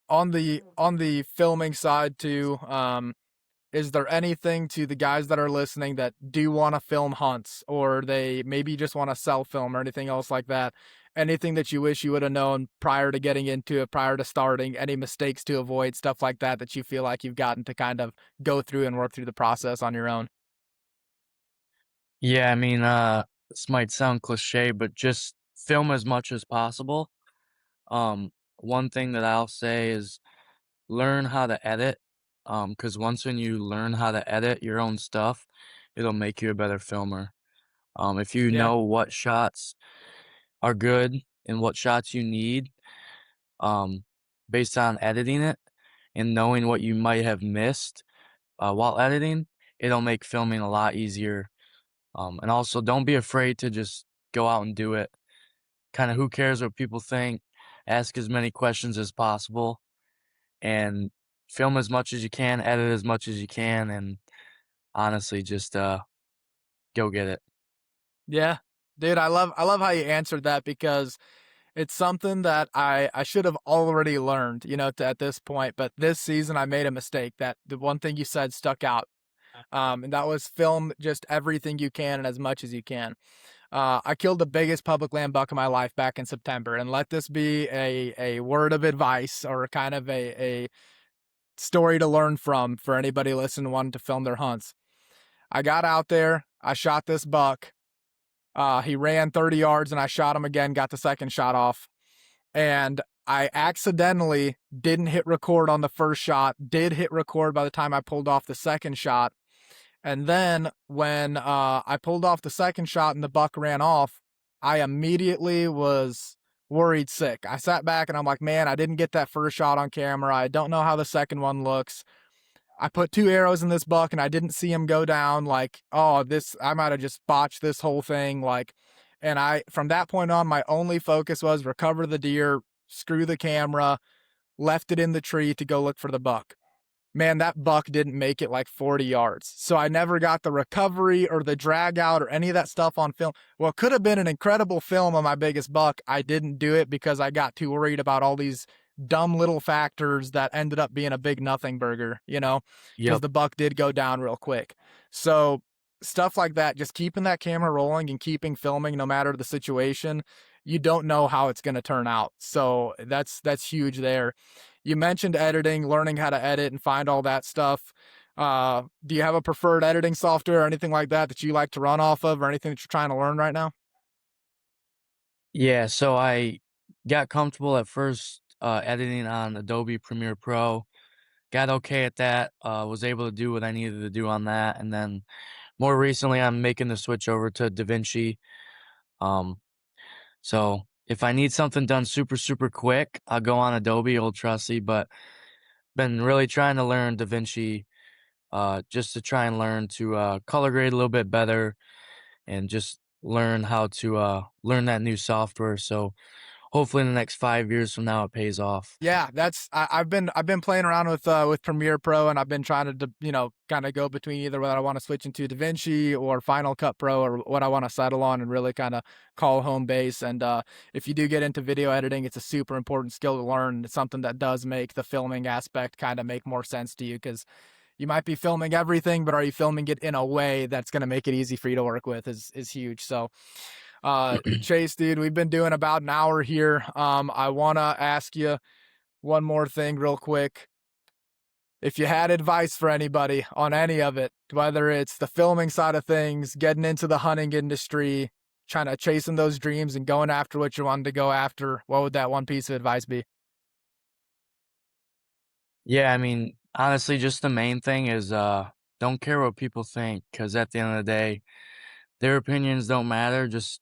on the filming side too, is there anything to the guys that are listening that do wanna film hunts, or they maybe just wanna sell film or anything else like that? Anything that you wish you woulda known prior to getting into it, prior to starting, any mistakes to avoid, stuff like that, that you feel like you've gotten to kind of go through and work through the process on your own? Yeah, I mean, this might sound cliche, but just film as much as possible. One thing that I'll say is learn how to edit. Because once when you learn how to edit your own stuff, it'll make you a better filmer. If you Yeah. know what shots are good and what shots you need, um, based on editing it and knowing what you might have missed while editing, it'll make filming a lot easier. And also, don't be afraid to just go out and do it. Kind of who cares what people think? Ask as many questions as possible and film as much as you can, edit as much as you can, and honestly, just go get it. Yeah. Dude, I love how you answered that because it's something that I should have already learned, at this point, but this season I made a mistake that the one thing you said stuck out. And that was film just everything you can and as much as you can. I killed the biggest public land buck of my life back in September, and let this be a word of advice or kind of a story to learn from for anybody listening wanting to film their hunts. I got out there, I shot this buck. He ran 30 yards, and I shot him again, got the second shot off, and I accidentally didn't hit record on the first shot. Did hit record by the time I pulled off the second shot. And then when I pulled off the second shot and the buck ran off, I immediately was worried sick. I sat back and I'm like, man, I didn't get that first shot on camera. I don't know how the second one looks. I put two arrows in this buck and I didn't see him go down. Like, oh, I might have just botched this whole thing. And from that point on, my only focus was recover the deer, screw the camera, left it in the tree to go look for the buck. Man, that buck didn't make it like 40 yards. So I never got the recovery or the drag out or any of that stuff on film. Well, it could have been an incredible film of my biggest buck. I didn't do it because I got too worried about all these dumb little factors that ended up being a big nothing burger, because Yep. the buck did go down real quick. So stuff like that, just keeping that camera rolling and keeping filming no matter the situation, you don't know how it's going to turn out. So that's huge there. You mentioned editing, learning how to edit and find all that stuff. Do you have a preferred editing software or anything like that that you like to run off of, or anything that you're trying to learn right now? Yeah, so I got comfortable at first editing on Adobe Premiere Pro. Got okay at that. Was able to do what I needed to do on that, and then more recently, I'm making the switch over to DaVinci. Um, so if I need something done super super quick, I'll go on Adobe, old trusty. But been really trying to learn DaVinci, just to try and learn to color grade a little bit better, and just learn how to learn that new software. So hopefully, in the next 5 years from now, it pays off. Yeah, I've been playing around with Premiere Pro, and I've been trying to kind of go between either whether I want to switch into DaVinci or Final Cut Pro, or what I want to settle on and really kind of call home base. And if you do get into video editing, it's a super important skill to learn. It's something that does make the filming aspect kind of make more sense to you because you might be filming everything, but are you filming it in a way that's going to make it easy for you to work with is huge. So, Chase, dude, we've been doing about an hour here. I want to ask you one more thing real quick. If you had advice for anybody on any of it, whether it's the filming side of things, getting into the hunting industry, trying to chasing those dreams and going after what you wanted to go after, what would that one piece of advice be? Yeah, I mean, honestly, just the main thing is don't care what people think, because at the end of the day, their opinions don't matter. Just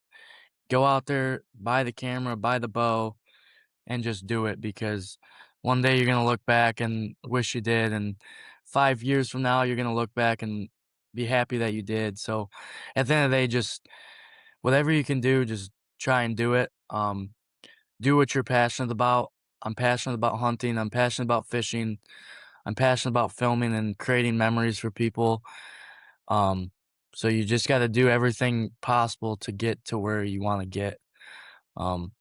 go out there, buy the camera, buy the bow, and just do it, because one day you're gonna look back and wish you did, and 5 years from now you're gonna look back and be happy that you did. So at the end of the day, just whatever you can do, just try and do it. Do what you're passionate about. I'm passionate about hunting. I'm passionate about fishing. I'm passionate about filming and creating memories for people. Um, so you just got to do everything possible to get to where you want to get. Um,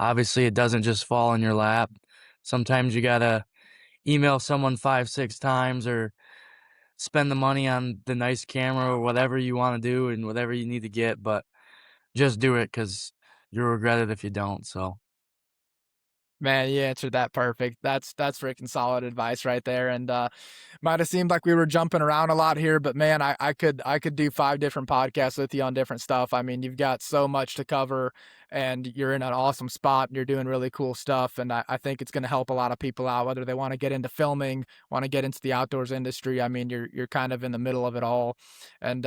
Obviously, it doesn't just fall in your lap. Sometimes you got to email someone 5, 6 times, or spend the money on the nice camera or whatever you want to do and whatever you need to get. But just do it, because you'll regret it if you don't. So, Man, you answered that perfect. That's freaking solid advice right there. And might have seemed like we were jumping around a lot here, but man, I could do 5 different podcasts with you on different stuff. I mean, you've got so much to cover, and you're in an awesome spot, and you're doing really cool stuff. And I think it's going to help a lot of people out, whether they want to get into filming, want to get into the outdoors industry. I mean, you're kind of in the middle of it all, and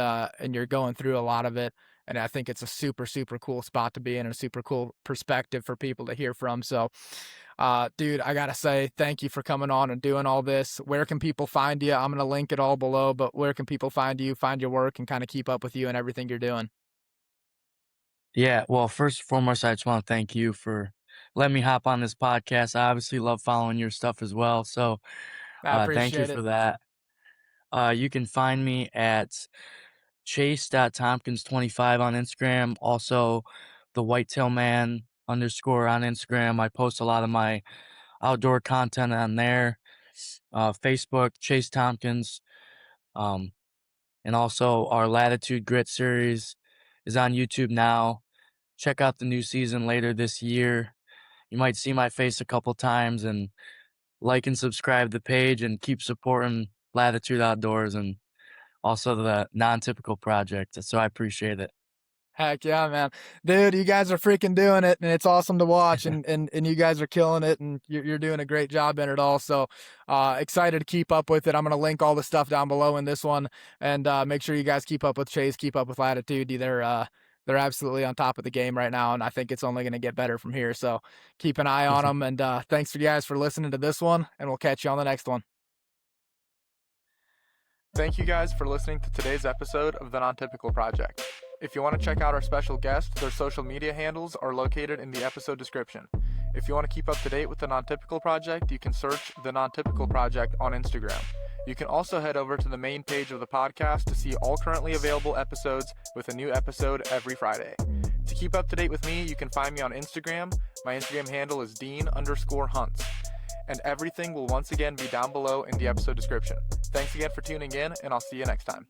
you're going through a lot of it. And I think it's a super, super cool spot to be in, and a super cool perspective for people to hear from. So, dude, I gotta say thank you for coming on and doing all this. Where can people find you? I'm gonna link it all below, but where can people find you, find your work, and kind of keep up with you and everything you're doing? yeah, well, first and foremost, I just want to thank you for letting me hop on this podcast. I obviously love following your stuff as well. So, I thank you appreciate for it. that. You can find me at chase.tompkins25 on Instagram. Also, the whitetail man underscore on Instagram. I post a lot of my outdoor content on there. Facebook, Chase Tompkins. Um, and also our Latitude Grit series is on YouTube now. Check out the new season later this year. You might see my face a couple times, and like and subscribe the page and keep supporting Latitude Outdoors and also the non-typical project. So I appreciate it. Heck yeah, man. Dude, you guys are freaking doing it, and it's awesome to watch, and you guys are killing it, and you're doing a great job in it all. So excited to keep up with it. I'm gonna link all the stuff down below in this one, and make sure you guys keep up with Chase, keep up with Latitude. They're absolutely on top of the game right now, and I think it's only gonna get better from here. So keep an eye on them, and thanks for you guys for listening to this one, and we'll catch you on the next one. Thank you guys for listening to today's episode of the Non-Typical Project. If you want to check out our special guests, their social media handles are located in the episode description. If you want to keep up to date with the Non-Typical Project, you can search the Non-Typical Project on Instagram. You can also head over to the main page of the podcast to see all currently available episodes with a new episode every Friday. To keep up to date with me, you can find me on Instagram. My Instagram handle is Dean_Hunts. And everything will once again be down below in the episode description. Thanks again for tuning in, and I'll see you next time.